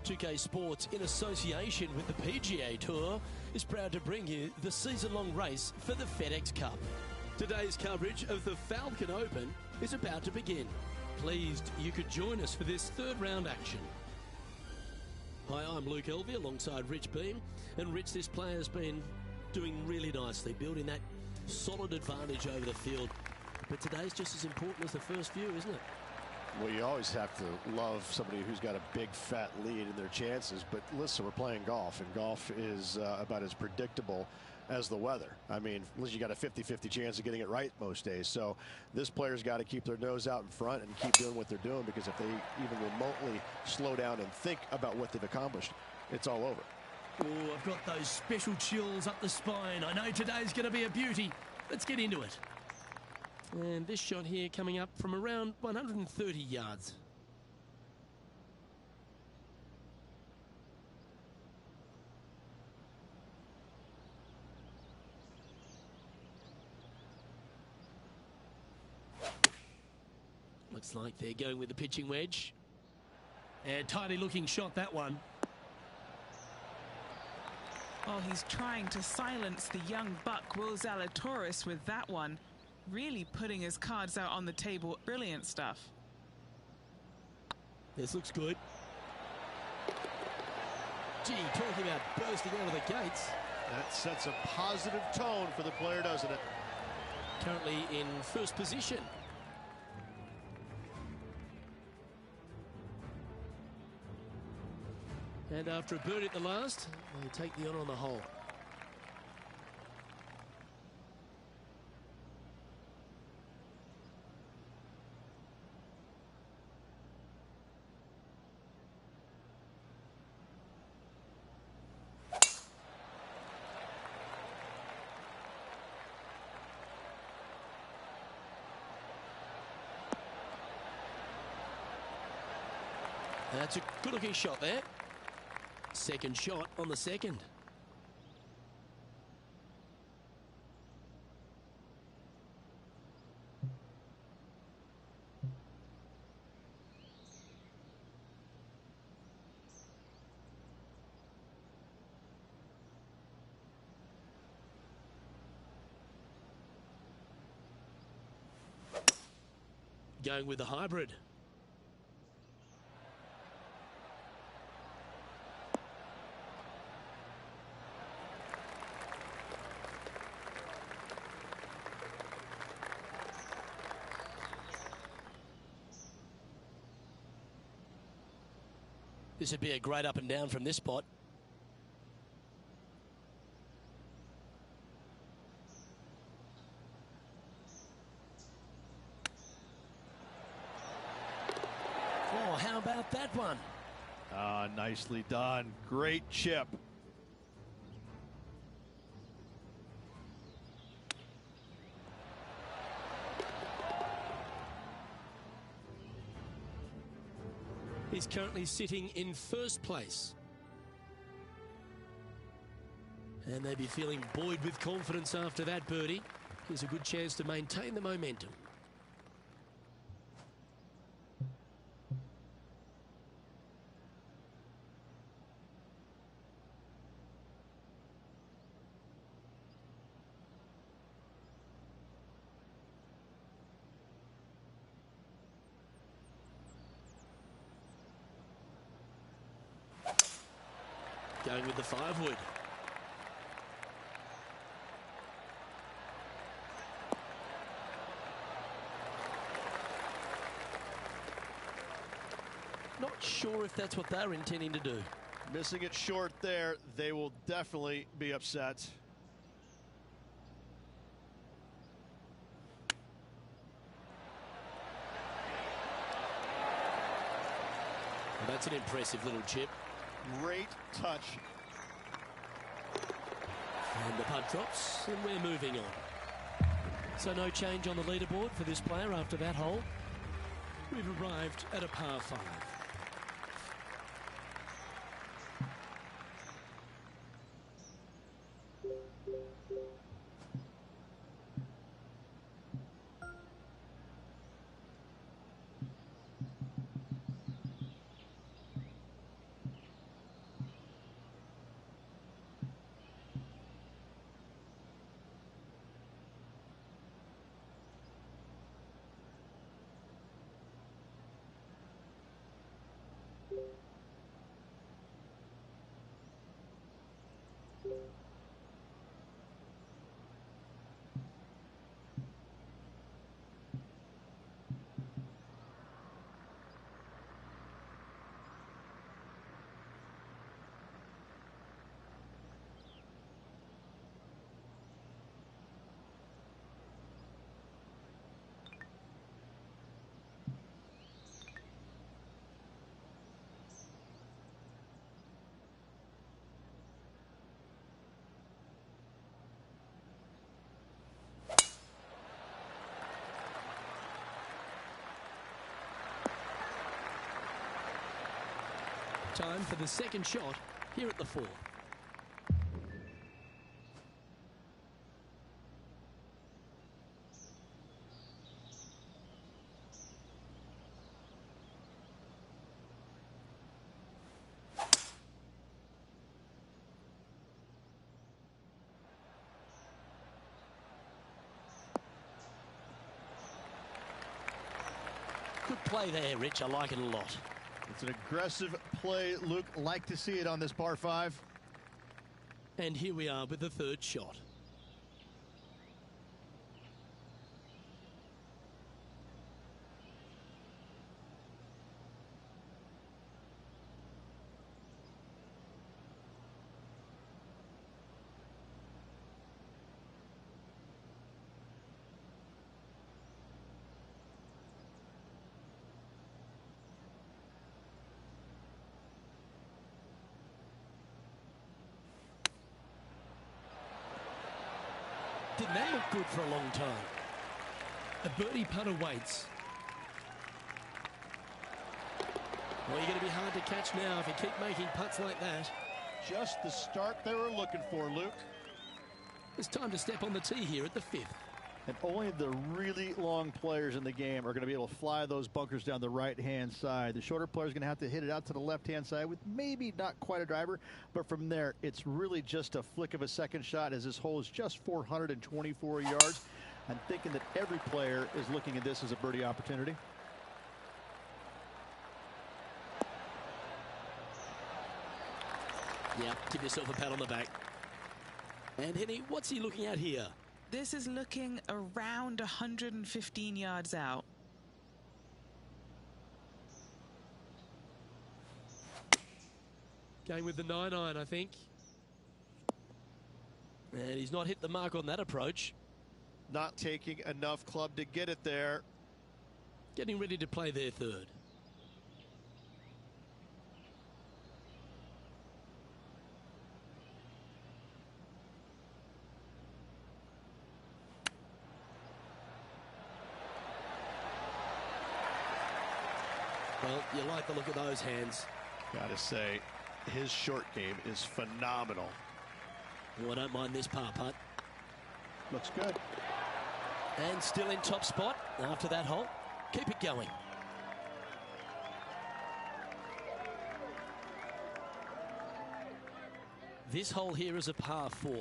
2K Sports, in association with the PGA Tour, is proud to bring you the season-long race for the FedEx Cup. Today's coverage of the Falcon Open is about to begin. Pleased you could join us for this third round action. Hi, I'm Luke Elvey alongside Rich Beam. And Rich, this player's been doing really nicely, building that solid advantage over the field. But today's just as important as the first few, isn't it? Well, you always have to love somebody who's got a big fat lead in their chances. But listen, we're playing golf, and golf is about as predictable as the weather. I mean, you got a 50-50 chance of getting it right most days. So this player's got to keep their nose out in front and keep doing what they're doing, because if they even remotely slow down and think about what they've accomplished, it's all over. Oh, I've got those special chills up the spine. I know today's going to be a beauty. Let's get into it. And this shot here coming up from around 130 yards. Looks like they're going with the pitching wedge. And tidy looking shot, that one. Oh, he's trying to silence the young buck, Will Zalatoris, with that one. Really putting his cards out on the table. Brilliant stuff. This looks good. Gee, talking about bursting out of the gates. That sets a positive tone for the player, doesn't it? Currently in first position. And after a birdie at the last, they take the honour on the hole. That's a good-looking shot there. Second shot on the second. Going with the hybrid. This would be a great up and down from this spot. Oh, how about that one? Nicely done. Great chip. He's currently sitting in first place. And they'd be feeling buoyed with confidence after that birdie. Here's a good chance to maintain the momentum. Going with the 5-wood. Not sure if that's what they're intending to do. Missing it short there, they will definitely be upset. Well, that's an impressive little chip. Great touch. And the putt drops, and we're moving on. So no change on the leaderboard for this player after that hole. We've arrived at a par 5. time for the second shot here at the 4. Good play there, Rich. I like it a lot. It's an aggressive play, Luke. Like to see it on this par 5. And here we are with the third shot. Didn't that look good for a long time? A birdie putt awaits. Well, you're going to be hard to catch now if you keep making putts like that. Just the start they were looking for, Luke. It's time to step on the tee here at the 5th. And only the really long players in the game are going to be able to fly those bunkers down the right-hand side. The shorter players are going to have to hit it out to the left-hand side with maybe not quite a driver, but from there, it's really just a flick of a second shot as this hole is just 424 yards. I'm thinking that every player is looking at this as a birdie opportunity. Yeah, give yourself a pat on the back. And Henny, what's he looking at here? This is looking around 115 yards out. Going with the 9-iron, I think. And he's not hit the mark on that approach. Not taking enough club to get it there. Getting ready to play their third. Well, you like the look of those hands. Gotta say, his short game is phenomenal. Oh, I don't mind this par putt. Looks good. And still in top spot after that hole. Keep it going. This hole here is a par 4.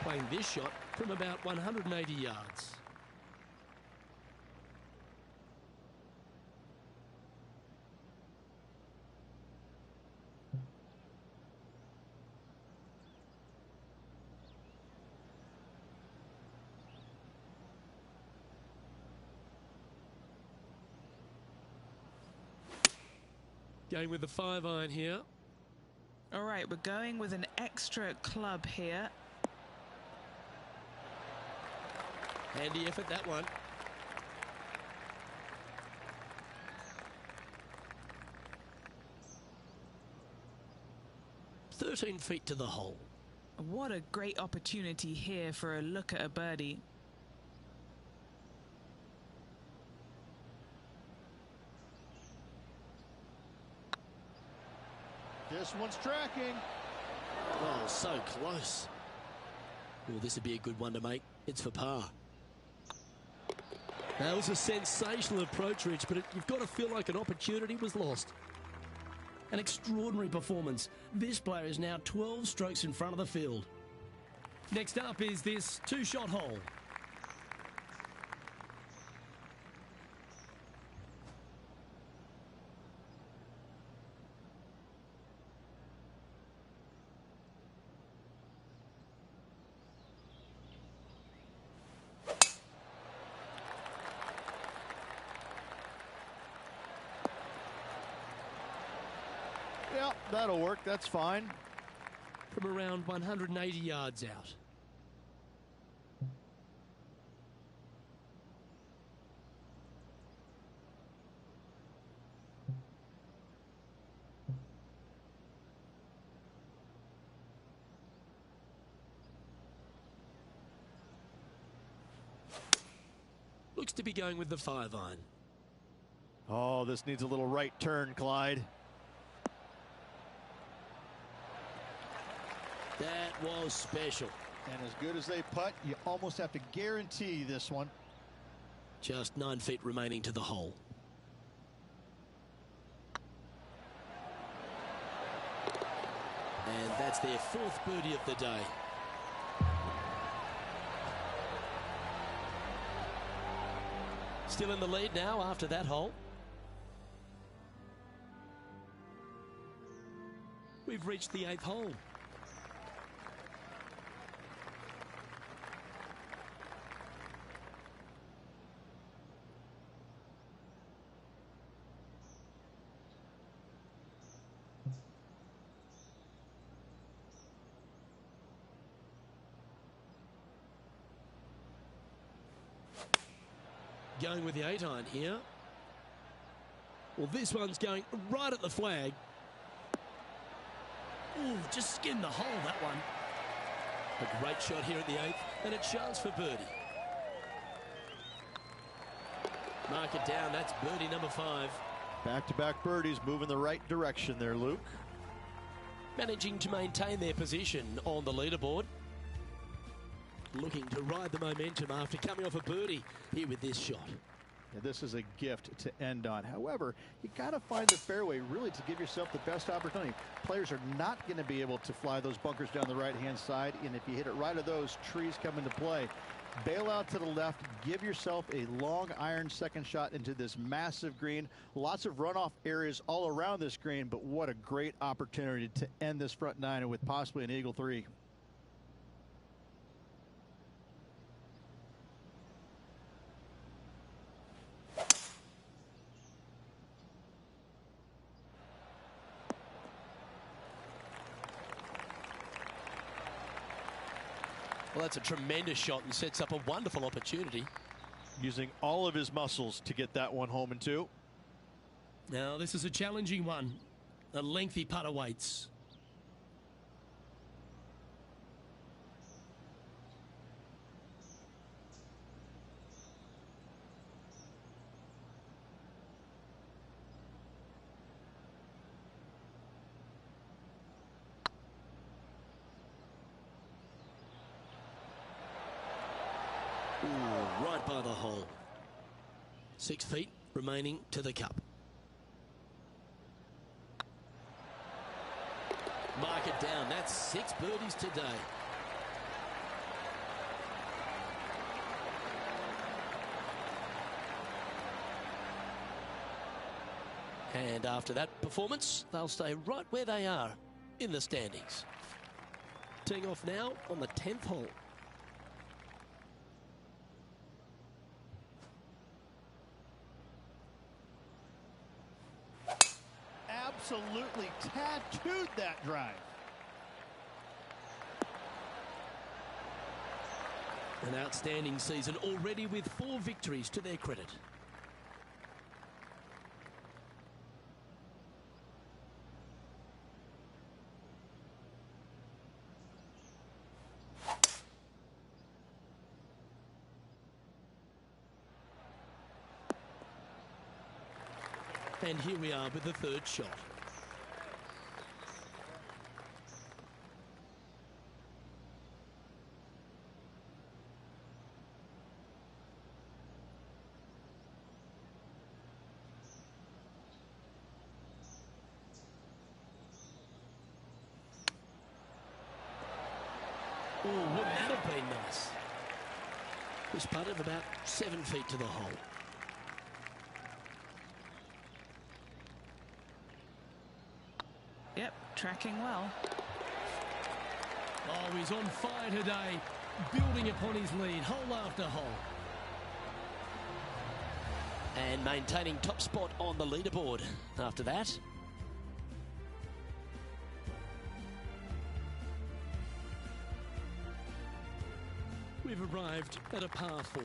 Playing this shot from about 180 yards. Going with the 5-iron here. All right, we're going with an extra club here. Handy effort, that one. "13 feet to the hole." What a great opportunity here for a look at a birdie. This one's tracking. Oh, so close. Well, this would be a good one to make. It's for par. That was a sensational approach, Rich, but you've got to feel like an opportunity was lost. An extraordinary performance. This player is now 12 strokes in front of the field. Next up is this two-shot hole. Yeah, that'll work. That's fine. From around 180 yards out. Looks to be going with the 5-iron. Oh, this needs a little right turn, Clyde. That was special. And as good as they putt, you almost have to guarantee this one. Just 9 feet remaining to the hole. And that's their 4th birdie of the day. Still in the lead now after that hole. We've reached the 8th hole. Going with the 8-iron here. Well, this one's going right at the flag. Ooh, just skimmed the hole, that one. A great shot here at the 8th, and a chance for birdie. Mark it down, that's birdie number 5. Back-to-back birdies, moving the right direction there, Luke. Managing to maintain their position on the leaderboard. Looking to ride the momentum after coming off a birdie here with this shot. Yeah, this is a gift to end on. However, you got to find the fairway really to give yourself the best opportunity. Players are not going to be able to fly those bunkers down the right-hand side, and if you hit it right at those, trees come into play. Bail out to the left, give yourself a long iron second shot into this massive green. Lots of runoff areas all around this green, but what a great opportunity to end this front 9 with possibly an eagle 3. Well, that's a tremendous shot and sets up a wonderful opportunity. Using all of his muscles to get that one home in 2. Now, this is a challenging one. A lengthy putt awaits. Ooh, right by the hole. 6 feet remaining to the cup. Mark it down. That's 6 birdies today. And after that performance, they'll stay right where they are in the standings. Teeing off now on the 10th hole. Absolutely tattooed that drive. An outstanding season already with 4 victories to their credit. And here we are with the 3rd shot. not been nice. This putt of about 7 feet to the hole. Yep, tracking well. Oh, he's on fire today, building upon his lead, hole after hole. And maintaining top spot on the leaderboard after that. We've arrived at a par 4.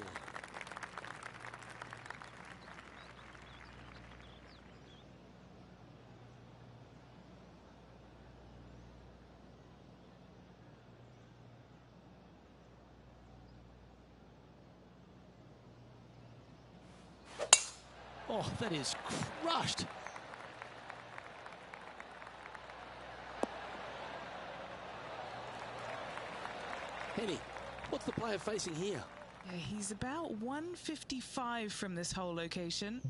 Oh, that is crushed. Henny, what's the player facing here? Yeah, he's about 155 from this hole location.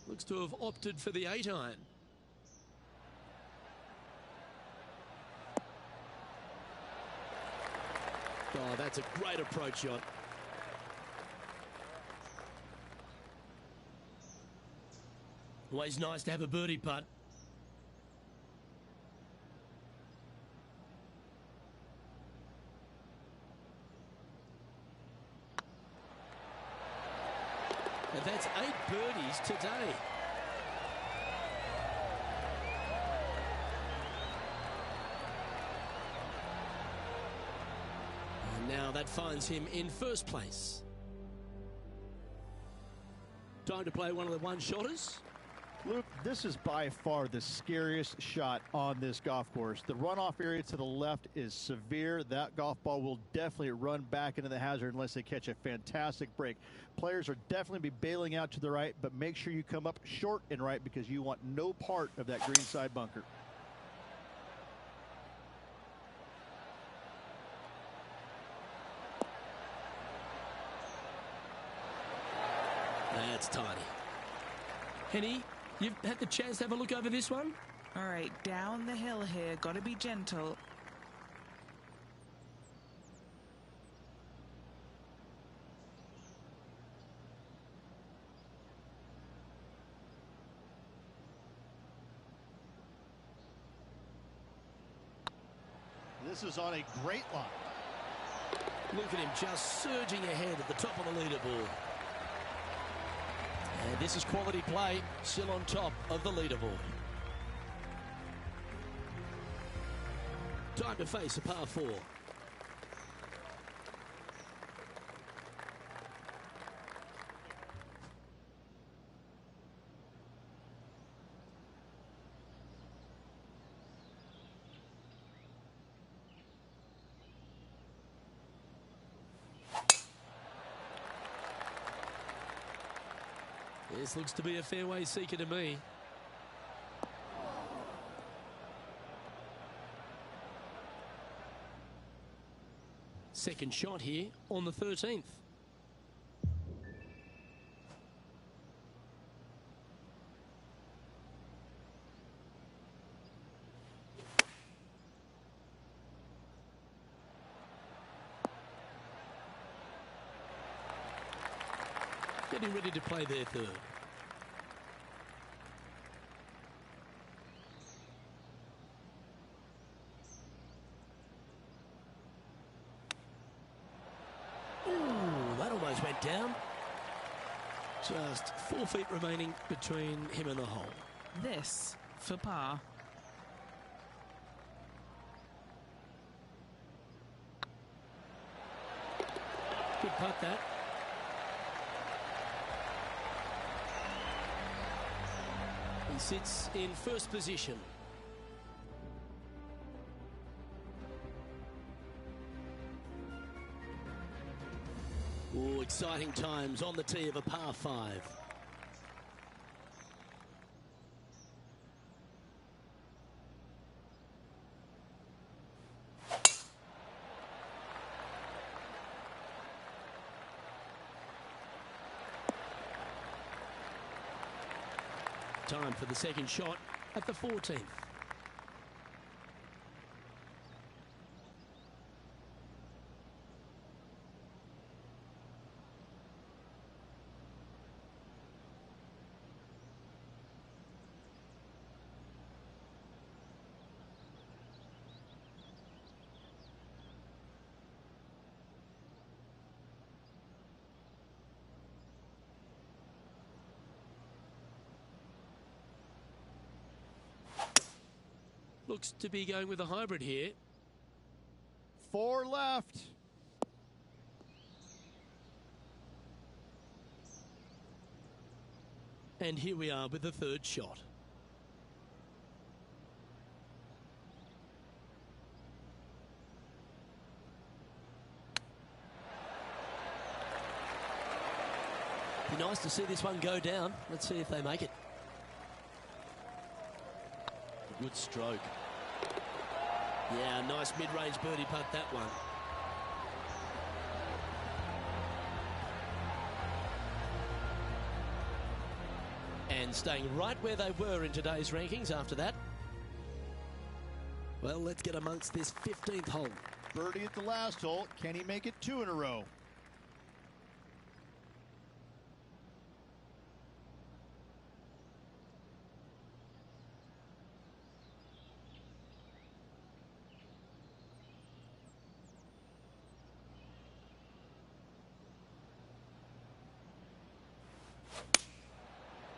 Looks to have opted for the 8-iron. Oh, that's a great approach shot. Always nice to have a birdie putt. And that's 8 birdies today. And now that finds him in first place. Time to play one of the one-shotters. Luke, this is by far the scariest shot on this golf course. The runoff area to the left is severe. That golf ball will definitely run back into the hazard unless they catch a fantastic break. Players are definitely be bailing out to the right, but make sure you come up short and right because you want no part of that green side bunker. That's tiny. Henny, you've had the chance to have a look over this one? All right, down the hill here. Got to be gentle. This is on a great line. Look at him just surging ahead at the top of the leaderboard. And this is quality play, still on top of the leaderboard. Time to face a par 4. This looks to be a fairway seeker to me. Second shot here on the 13th. Getting ready to play their third. That almost went down. Just 4 feet remaining between him and the hole. This for par. Good putt that. He sits in first position. Oh, exciting times on the tee of a par 5. Time for the second shot at the 14th. Looks to be going with a hybrid here. 4 left. And here we are with the third shot. Be nice to see this one go down. Let's see if they make it. Good stroke. Yeah, nice mid-range birdie putt, that one. And staying right where they were in today's rankings after that. Well, let's get amongst this 15th hole. Birdie at the last hole. Can he make it 2 in a row?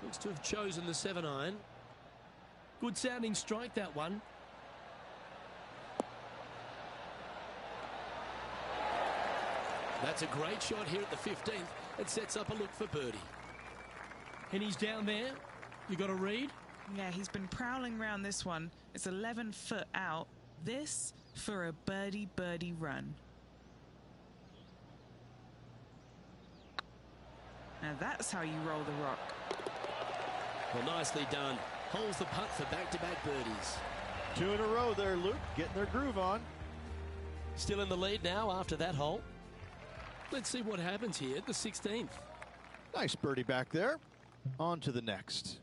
Looks to have chosen the 7-iron. Good sounding strike, that one. That's a great shot here at the 15th. It sets up a look for birdie. And he's down there. You got a read? Yeah, he's been prowling around this one. It's 11 foot out. This for a birdie run. Now that's how you roll the rock. Well, nicely done. Holds the putt for back-to-back birdies. 2 in a row there, Luke. Getting their groove on. Still in the lead now after that hole. Let's see what happens here at the 16th. Nice birdie back there. On to the next.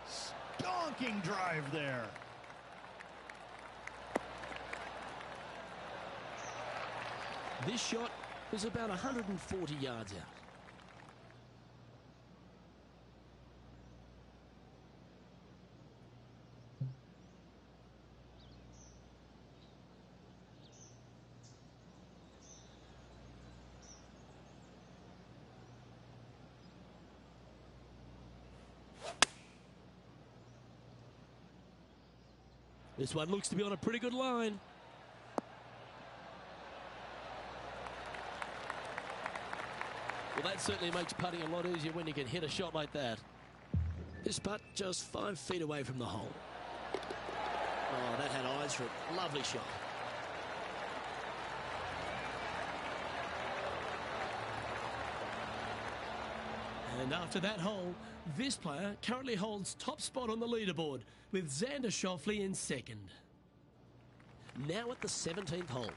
Stonking drive there. This shot was about 140 yards out. This one looks to be on a pretty good line. Well, that certainly makes putting a lot easier when you can hit a shot like that. This putt just 5 feet away from the hole. Oh, that had eyes for it. Lovely shot. And after that hole, this player currently holds top spot on the leaderboard with Xander Schauffele in second. Now at the 17th hole.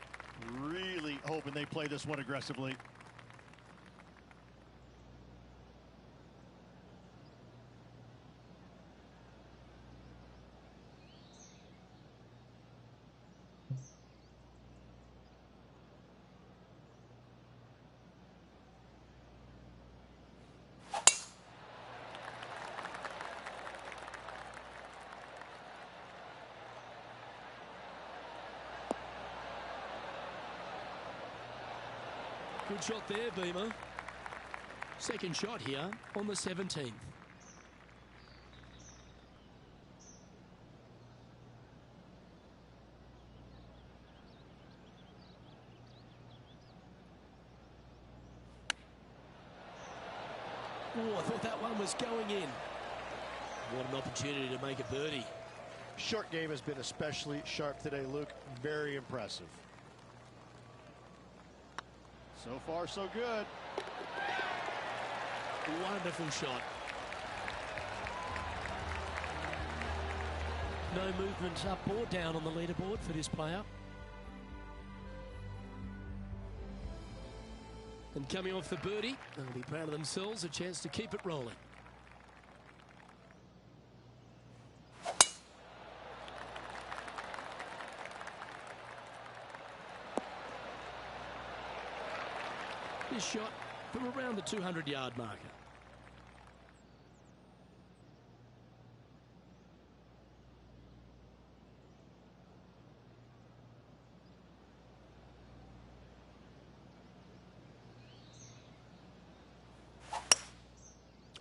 Really hoping they play this one aggressively. Good shot there, Beamer. Second shot here on the 17th. Oh, I thought that one was going in. What an opportunity to make a birdie. Short game has been especially sharp today, Luke. Very impressive. So far, so good. Wonderful shot. No movement up or down on the leaderboard for this player. And coming off the birdie, they'll be proud of themselves, a chance to keep it rolling. This shot from around the 200-yard marker.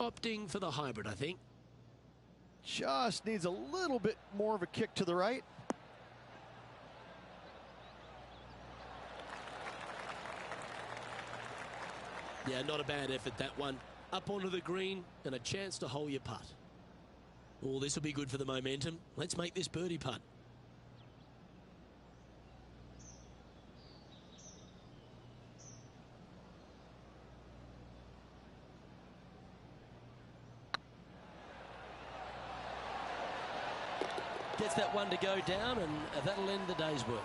Opting for the hybrid, I think. Just needs a little bit more of a kick to the right. Yeah, not a bad effort, that one. Up onto the green and a chance to hole your putt. Oh, this will be good for the momentum. Let's make this birdie putt. Gets that one to go down, and that'll end the day's work.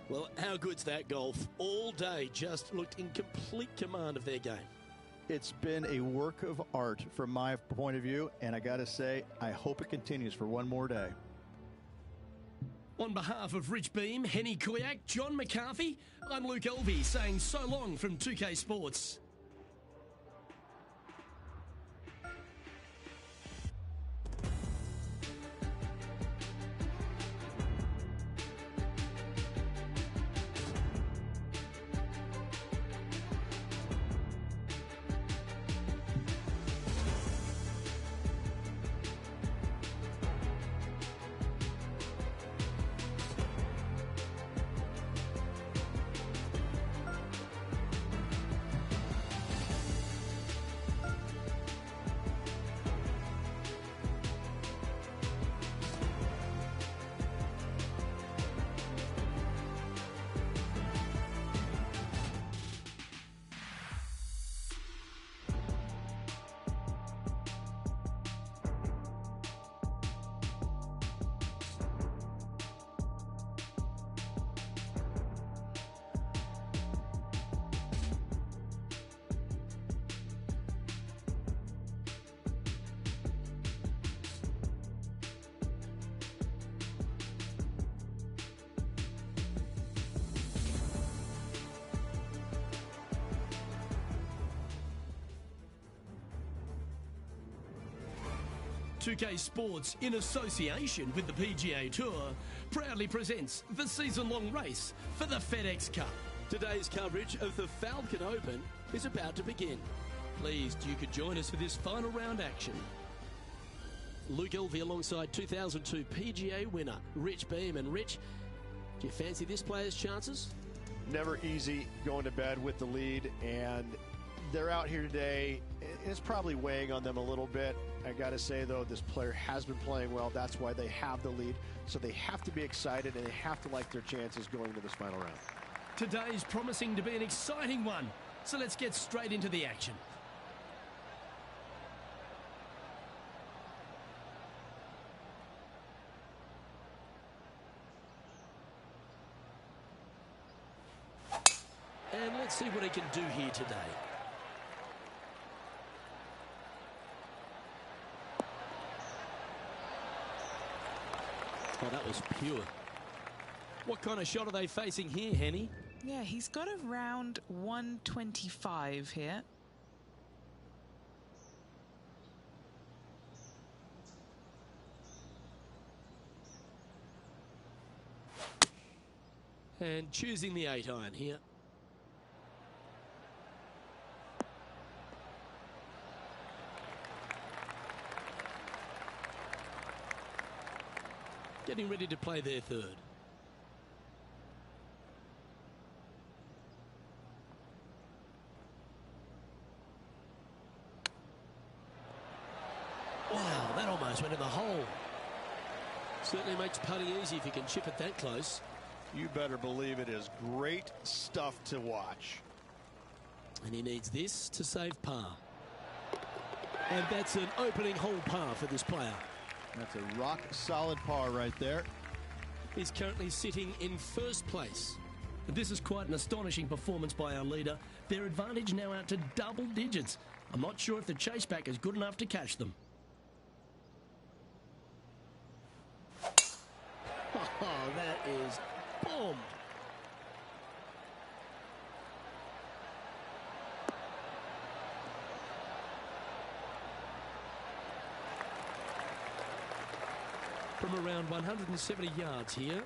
Well, how good's that golf? All day just looked in complete command of their game. It's been a work of art from my point of view, and I got to say, I hope it continues for one more day. On behalf of Rich Beam, Henny Koyak, John McCarthy, I'm Luke Elvey saying so long from 2K Sports. .2K Sports, in association with the PGA Tour, proudly presents the season-long race for the FedEx Cup. Today's coverage of the Falcon Open is about to begin. Pleased you could join us for this final round action. Luke Elvey alongside 2002 PGA winner Rich Beam. And Rich, do you fancy this player's chances? Never easy going to bed with the lead, and they're out here today. It's probably weighing on them a little bit. I got to say, though, this player has been playing well. That's why they have the lead. So they have to be excited, and they have to like their chances going to this final round. Today's promising to be an exciting one. So let's get straight into the action. And let's see what he can do here today. Oh, that was pure. What kind of shot are they facing here, Henny? Yeah, he's got around 125 here. And choosing the 8-iron here. Getting ready to play their third. Wow, that almost went in the hole. Certainly makes putting easy if you can chip it that close. You better believe it is great stuff to watch. And he needs this to save par. And that's an opening hole par for this player. That's a rock-solid par right there. He's currently sitting in first place. This is quite an astonishing performance by our leader. Their advantage now out to double digits. I'm not sure if the chase back is good enough to catch them. Oh, that is bombed. From around 170 yards here.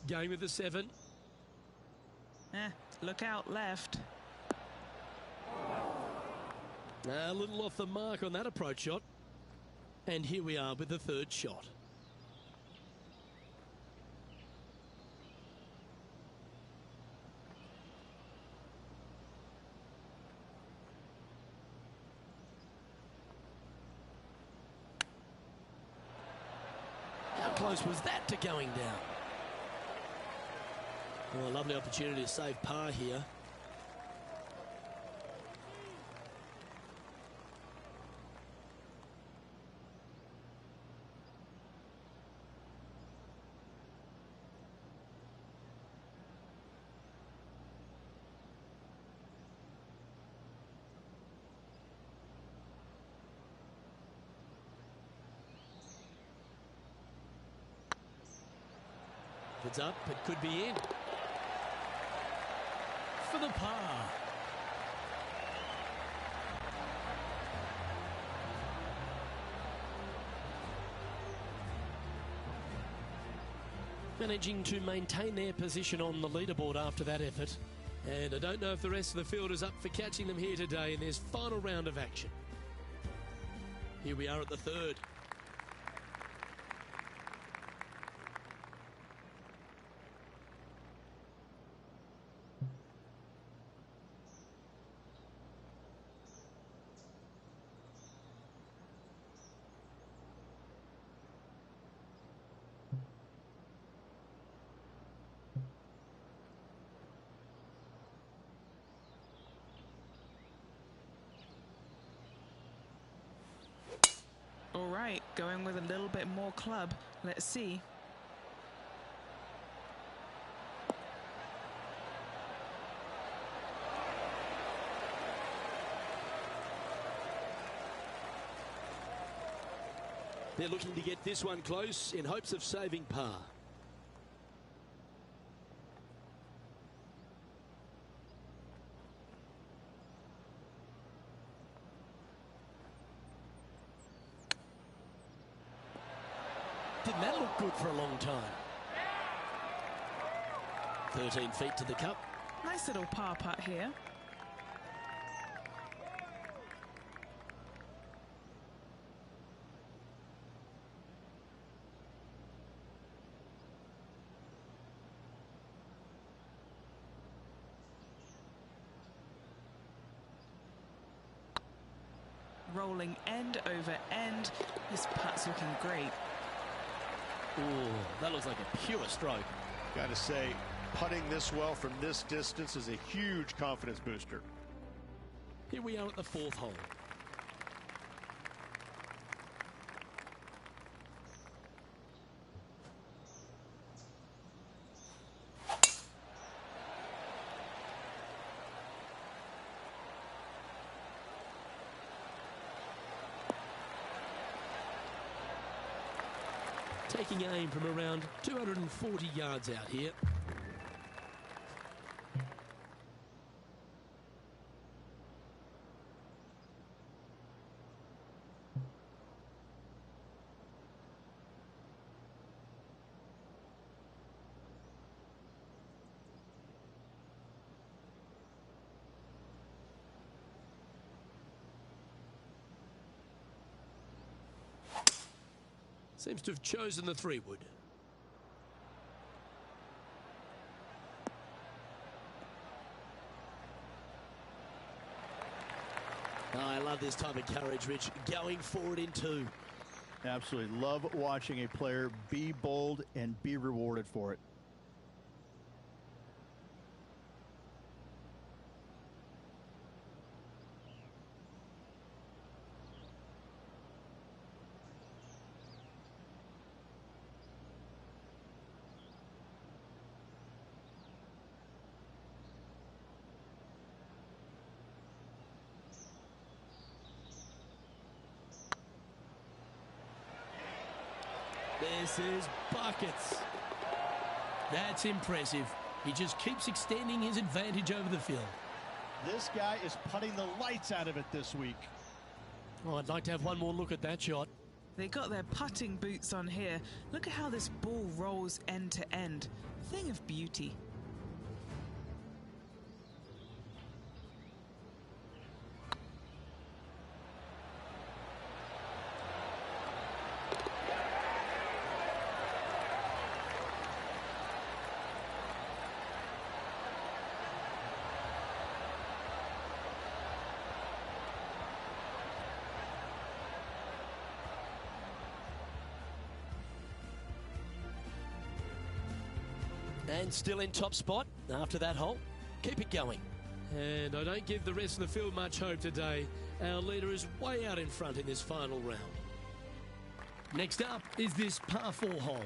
Game of the 7. Look out left. A little off the mark on that approach shot. And here we are with the third shot. How close was that to going down? Well, a lovely opportunity to save par here. It's up, it could be in. For the par. Managing to maintain their position on the leaderboard after that effort. And I don't know if the rest of the field is up for catching them here today in this final round of action. Here we are at the third. All right, going with a little bit more club. Let's see. They're looking to get this one close in hopes of saving par. Didn't that look good for a long time? 13 feet to the cup. Nice little par putt here. Rolling end over end. This putt's looking great. Ooh, that looks like a pure stroke. Got to say, putting this well from this distance is a huge confidence booster. Here we are at the fourth hole. Taking aim from around 240 yards out here. Seems to have chosen the 3-wood. Oh, I love this type of courage, Rich. Going forward in 2. Absolutely. Love watching a player be bold and be rewarded for it. This is buckets. That's impressive. He just keeps extending his advantage over the field. This guy is putting the lights out of it this week. Oh, I'd like to have one more look at that shot. They got their putting boots on here. Look at how this ball rolls end to end. Thing of beauty. And still in top spot after that hole. Keep it going. And I don't give the rest of the field much hope today. Our leader is way out in front in this final round. Next up is this par 4 hole.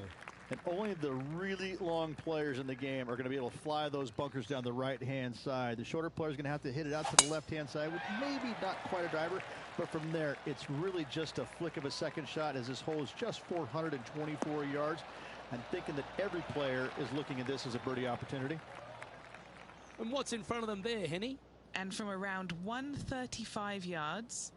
And only the really long players in the game are going to be able to fly those bunkers down the right-hand side. The shorter players are going to have to hit it out to the left-hand side with maybe not quite a driver, but from there, it's really just a flick of a second shot as this hole is just 424 yards. I'm thinking that every player is looking at this as a birdie opportunity. And what's in front of them there, Henny? And from around 135 yards.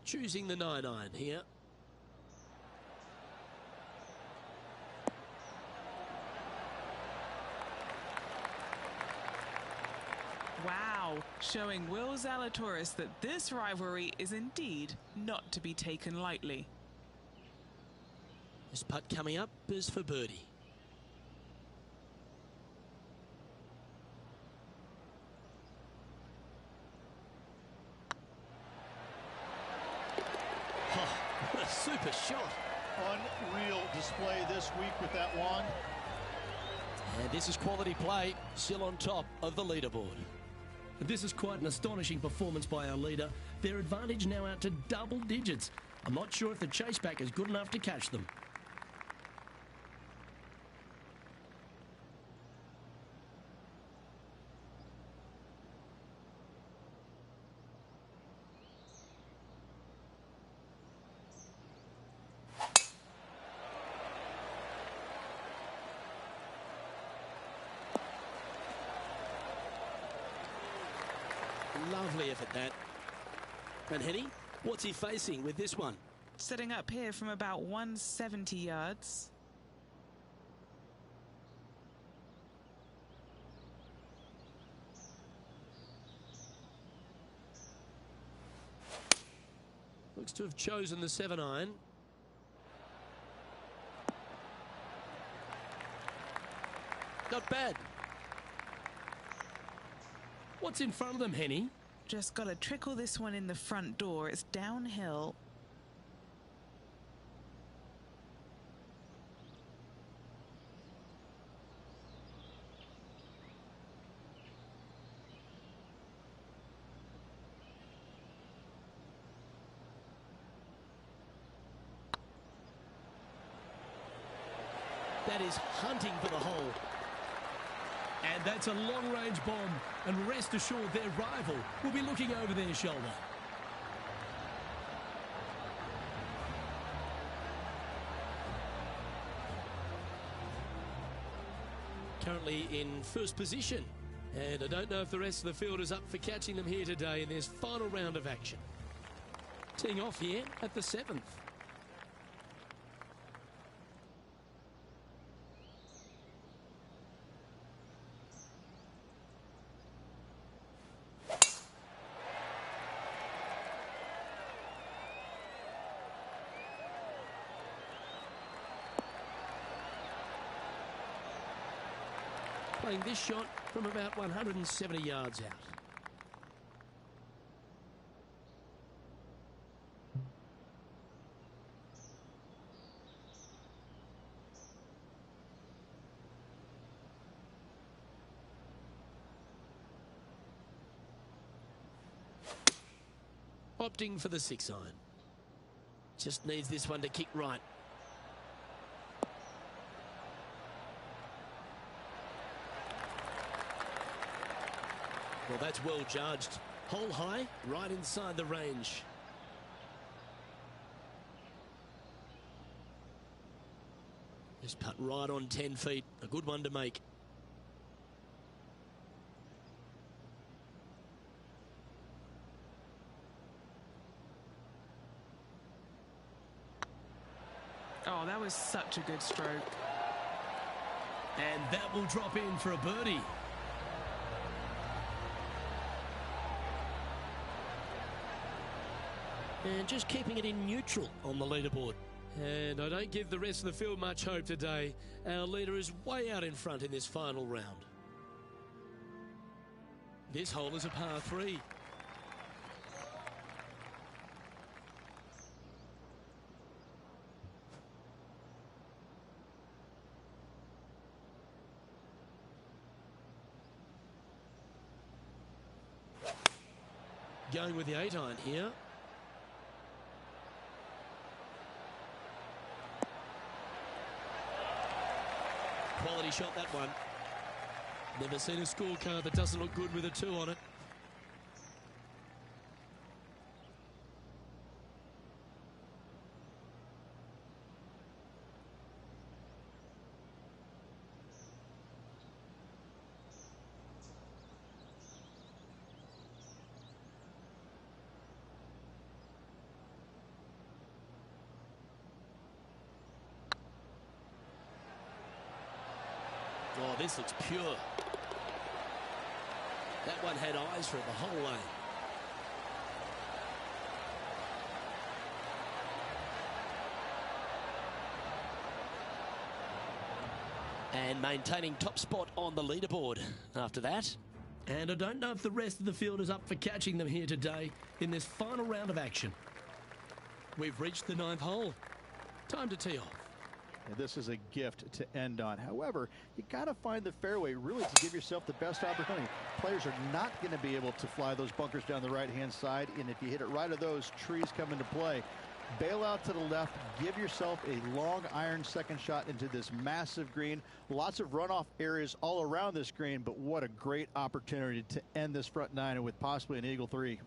Choosing the 9-iron here. Wow, showing Will Zalatoris that this rivalry is indeed not to be taken lightly. This putt coming up is for birdie. Oh, what a super shot. Unreal display this week with that wand. And this is quality play, still on top of the leaderboard. This is quite an astonishing performance by our leader. Their advantage now out to double digits. I'm not sure if the chase back is good enough to catch them. Lovely effort that. And Henny, what's he facing with this one? Setting up here from about 170 yards. Looks to have chosen the 7-iron. Not bad. What's in front of them, Henny? Just got to trickle this one in the front door. It's downhill. That is hunting for the hole. And that's a long-range bomb. And rest assured their rival will be looking over their shoulder. Currently in first position. And I don't know if the rest of the field is up for catching them here today in this final round of action. Teeing off here at the 7th. Playing this shot from about 170 yards out. Opting for the 6-iron. Just needs this one to kick right. Well, that's well judged. Hole high, right inside the range. Just putt right on 10 feet. A good one to make. Oh, that was such a good stroke. And that will drop in for a birdie. And just keeping it in neutral on the leaderboard. And I don't give the rest of the field much hope today. Our leader is way out in front in this final round. This hole is a par 3. Going with the 8-iron here. Quality shot, that one. Never seen a scorecard that doesn't look good with a 2 on it. Oh, this looks pure. That one had eyes for it the whole way. And maintaining top spot on the leaderboard after that. And I don't know if the rest of the field is up for catching them here today in this final round of action. We've reached the 9th hole. Time to tee off. And this is a gift to end on. However, you got to find the fairway really to give yourself the best opportunity. Players are not going to be able to fly those bunkers down the right-hand side, and if you hit it right of those, trees come into play. Bail out to the left, give yourself a long iron second shot into this massive green. Lots of runoff areas all around this green, but what a great opportunity to end this front 9 with possibly an eagle 3.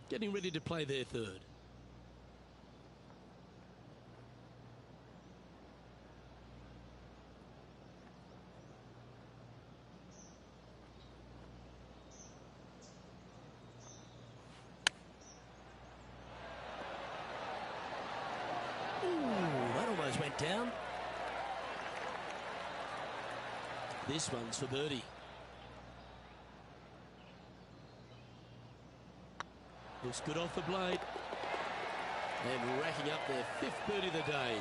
Getting ready to play their 3rd. Ooh, that almost went down. This one's for birdie. Looks good off the blade. And racking up their 5th birdie of the day.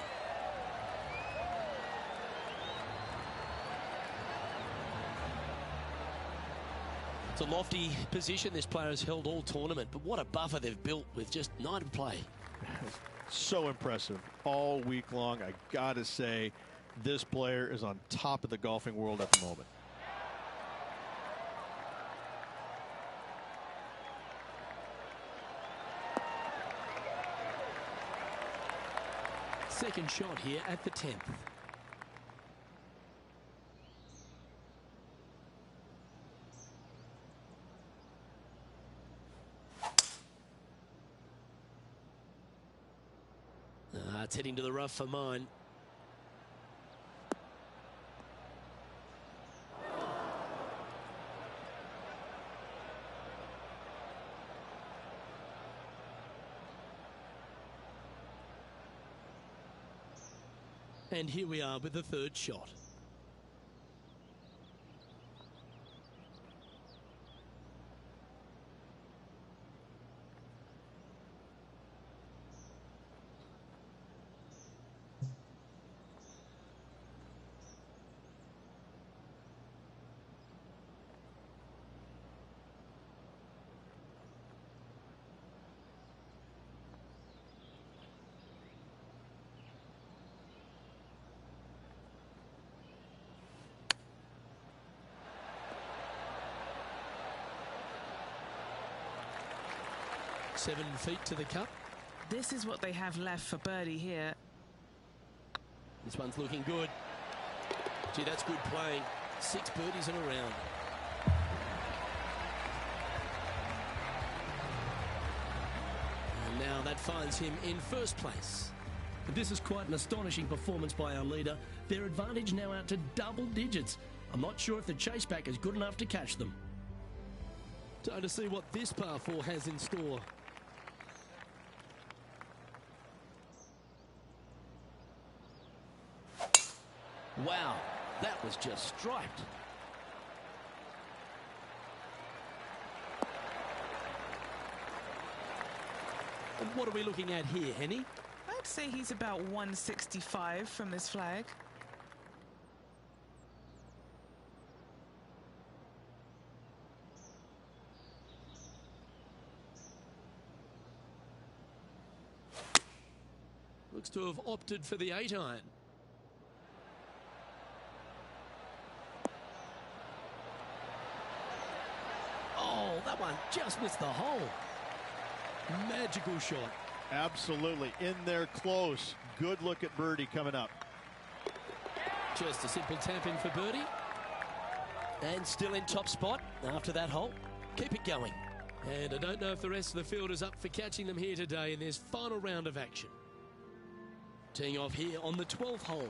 It's a lofty position this player has held all tournament, but what a buffer they've built with just 9 to play. So impressive all week long. I gotta say, this player is on top of the golfing world at the moment. Second shot here at the 10th. It's heading to the rough for mine. And here we are with the third shot. Seven feet to the cup. This is what they have left for birdie here. This one's looking good. Gee, that's good playing. 6 birdies in a round. And now that finds him in first place. This is quite an astonishing performance by our leader. Their advantage now out to double digits. I'm not sure if the chase back is good enough to catch them. Time to see what this par 4 has in store. Wow, that was just striped. And what are we looking at here, Henny? I'd say he's about 165 from this flag. Looks to have opted for the 8-iron. Oh, that one just missed the hole. Magical shot. Absolutely. In there close. Good look at birdie coming up. Just a simple tap in for birdie. And still in top spot after that hole. Keep it going. And I don't know if the rest of the field is up for catching them here today in this final round of action. Teeing off here on the 12th hole.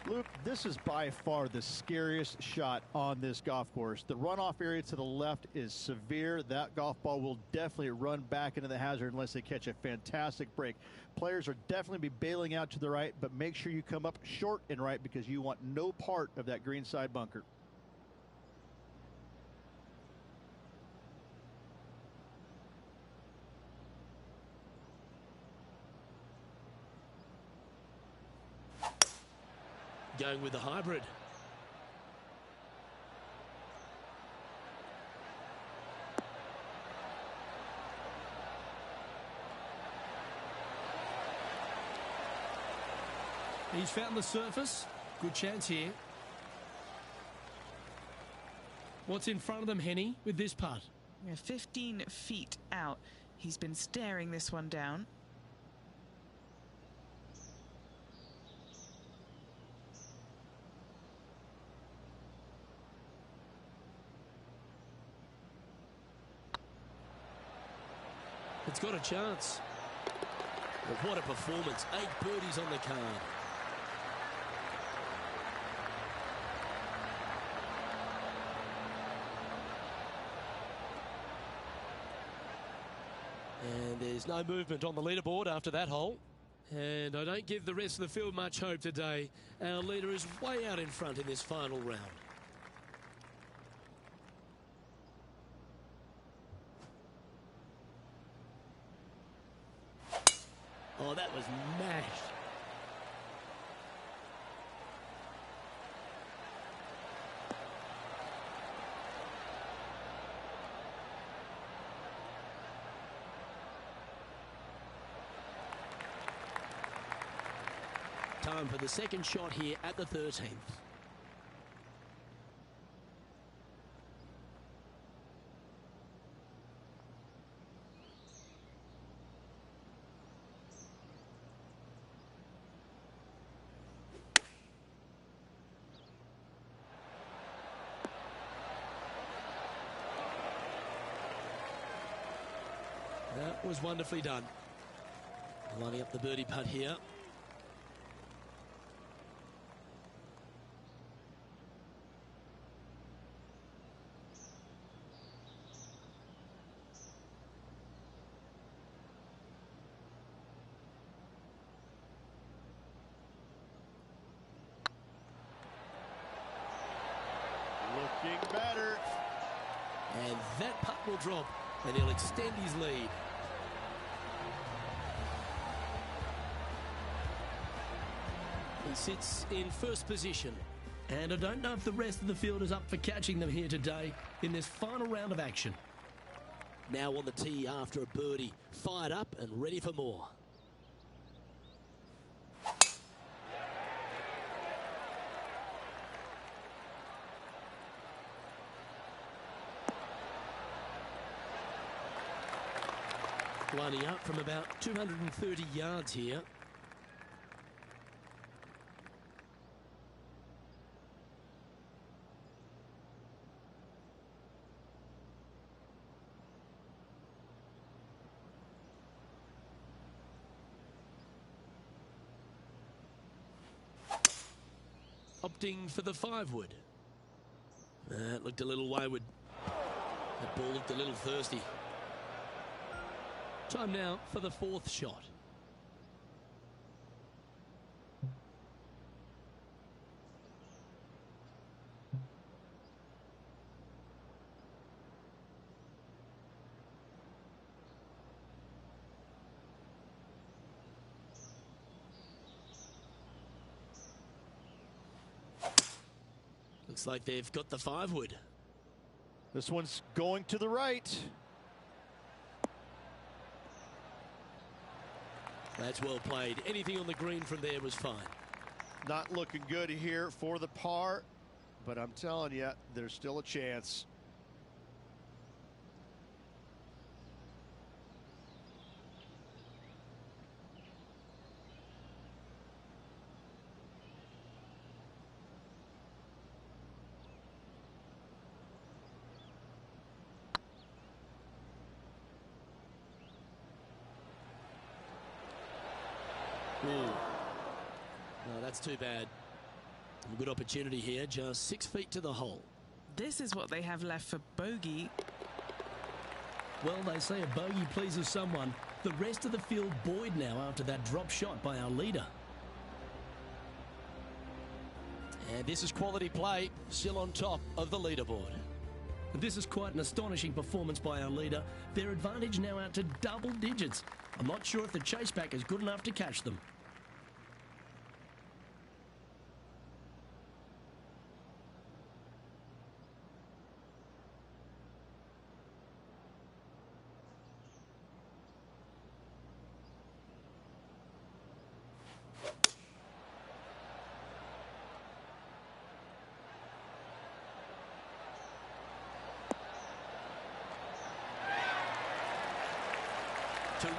Luke, this is by far the scariest shot on this golf course. The runoff area to the left is severe. That golf ball will definitely run back into the hazard unless they catch a fantastic break. Players are definitely be bailing out to the right, but make sure you come up short and right because you want no part of that green side bunker. Going with the hybrid. He's found the surface. Good chance here. What's in front of them, Henny, with this putt? 15 feet out. He's been staring this one down. It's got a chance. But what a performance. 8 birdies on the card. And there's no movement on the leaderboard after that hole. And I don't give the rest of the field much hope today. Our leader is way out in front in this final round. Oh, that was mashed. Time for the second shot here at the 13th. That was wonderfully done. Lining up the birdie putt here. That putt will drop, and he'll extend his lead. He sits in first position. And I don't know if the rest of the field is up for catching them here today in this final round of action. Now on the tee after a birdie, fired up and ready for more. Lining up from about 230 yards here. Opting for the 5 wood. That looked a little wayward. That ball looked a little thirsty. Time now for the 4th shot. Looks like they've got the 5 wood. This one's going to the right. That's well played. Anything on the green from there was fine. Not looking good here for the par, but I'm telling you, there's still a chance. No, that's too bad. A good opportunity here, just 6 feet to the hole. This is what they have left for bogey. Well, they say a bogey pleases someone. The rest of the field buoyed now after that drop shot by our leader. And this is quality play, still on top of the leaderboard. This is quite an astonishing performance by our leader. Their advantage now out to double digits. I'm not sure if the chase back is good enough to catch them.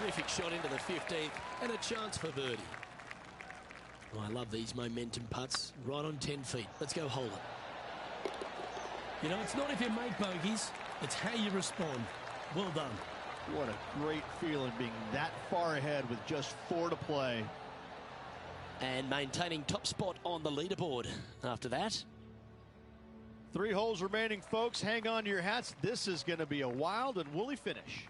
Terrific shot into the 15th and a chance for birdie. Oh, I love these momentum putts. Right on 10 feet. Let's go hold it. You know, it's not if you make bogeys, it's how you respond. Well done. What a great feeling being that far ahead with just 4 to play. And maintaining top spot on the leaderboard after that. 3 holes remaining, folks. Hang on to your hats. This is going to be a wild and woolly finish.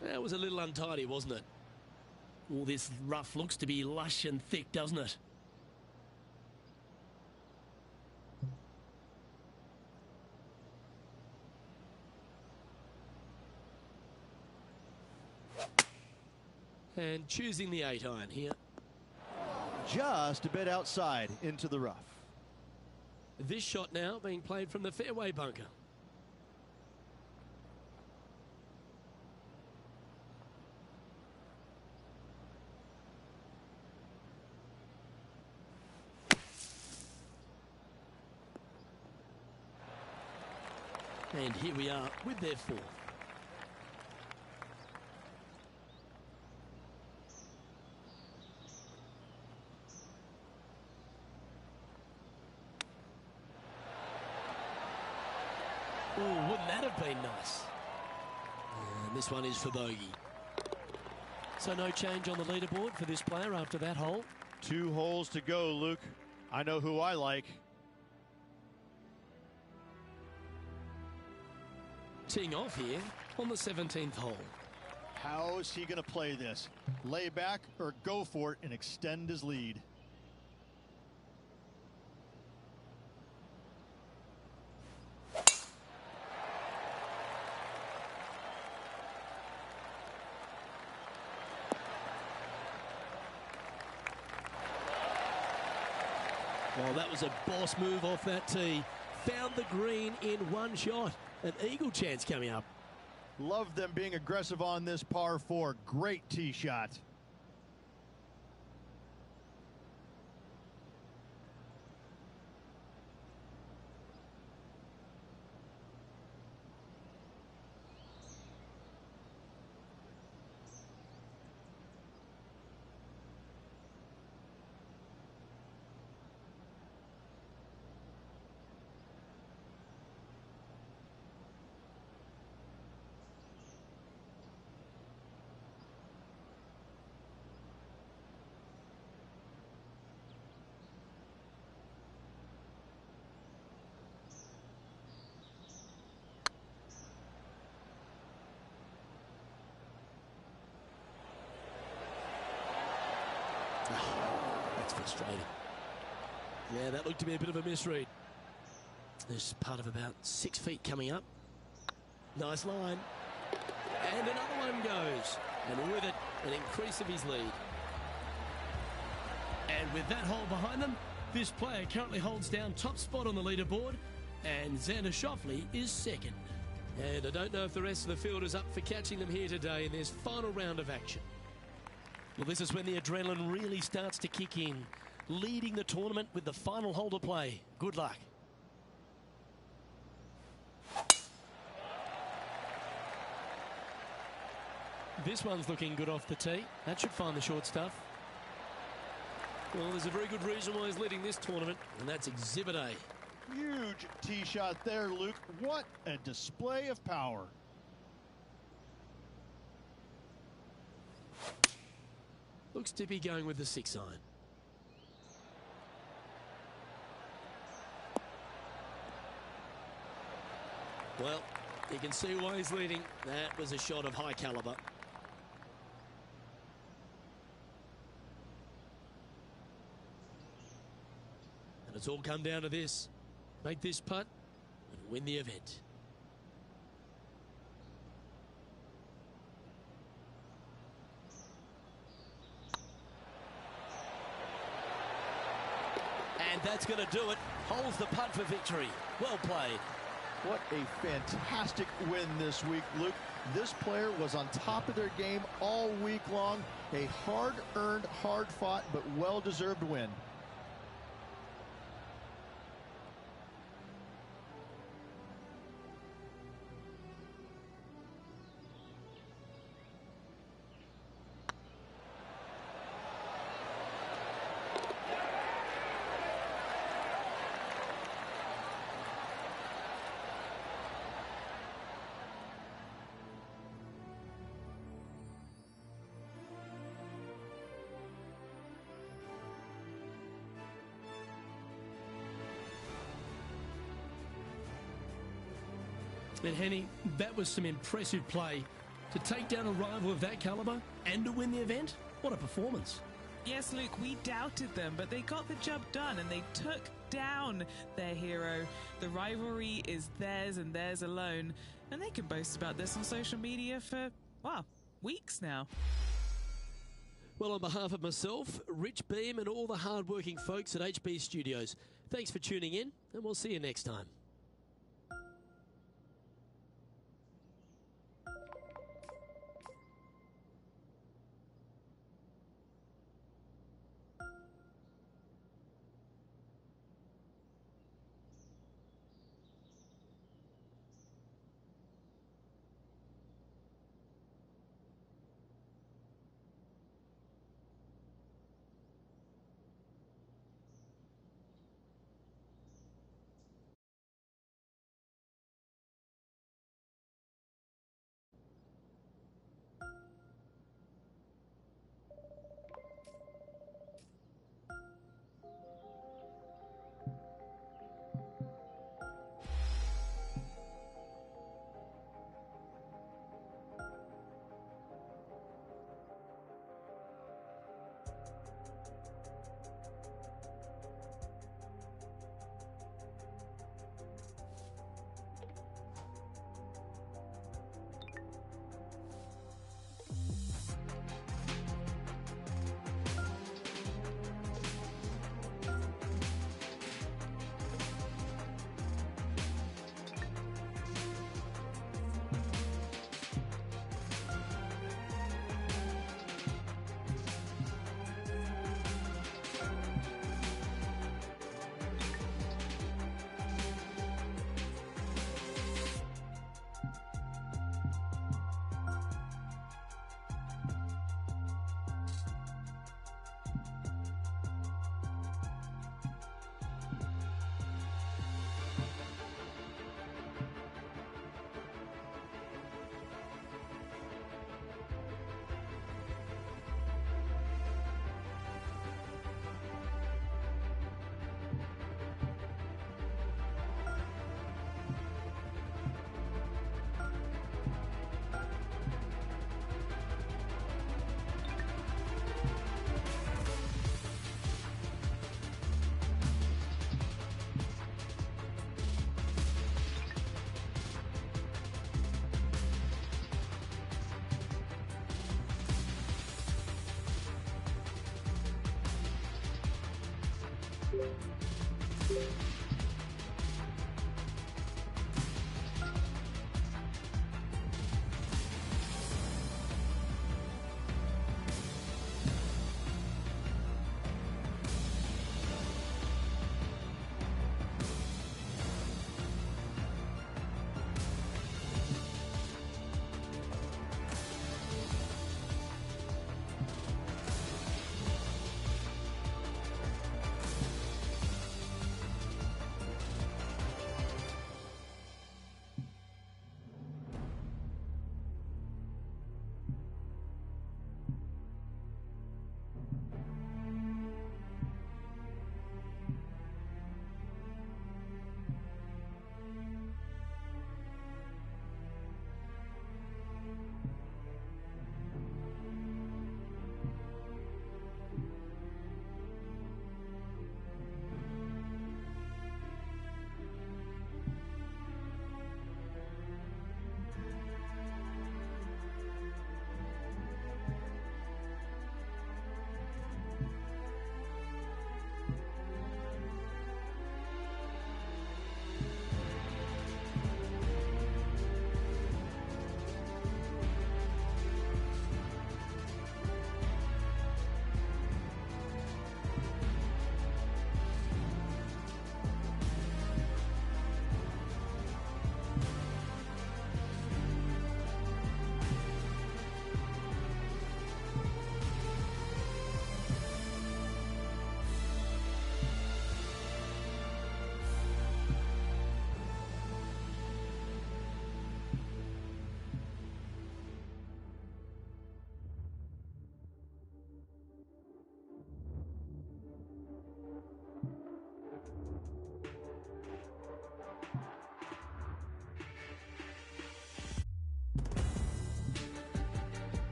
That was a little untidy, wasn't it? All this rough looks to be lush and thick, doesn't it? And choosing the 8-iron here. Just a bit outside into the rough. This shot now being played from the fairway bunker. And here we are with their 4th. Oh, wouldn't that have been nice? And this one is for bogey. So no change on the leaderboard for this player after that hole. 2 holes to go, Luke. I know who I like. teeing off here on the 17th hole. How is he going to play this? Lay back or go for it and extend his lead? Well, that was a boss move off that tee. Found the green in one shot. An eagle chance coming up. Love them being aggressive on this par 4. Great tee shot. That's frustrating. Yeah, that looked to be a bit of a misread. There's part of about 6 feet coming up. Nice line. And another one goes. And with it, an increase of his lead. And with that hole behind them, this player currently holds down top spot on the leaderboard. And Xander Schauffele is second. And I don't know if the rest of the field is up for catching them here today in this final round of action. Well, this is when the adrenaline really starts to kick in. Leading the tournament with the final hole to play. Good luck. This one's looking good off the tee. That should find the short stuff. Well, there's a very good reason why he's leading this tournament, and that's Exhibit A. Huge tee shot there, Luke. What a display of power. Looks to be going with the 6 iron. Well, you can see why he's leading. That was a shot of high caliber. And it's all come down to this. Make this putt and win the event. And that's going to do it. Holds the putt for victory. Well played. What a fantastic win this week, Luke. This player was on top of their game all week long. A hard-earned, hard-fought, but well-deserved win. And Henny, that was some impressive play. To take down a rival of that caliber and to win the event, what a performance. Yes, Luke, we doubted them, but they got the job done and they took down their hero. The rivalry is theirs and theirs alone, and they can boast about this on social media for, wow, weeks now. Well, on behalf of myself, Rich Beam, and all the hard-working folks at HB Studios, thanks for tuning in, and we'll see you next time.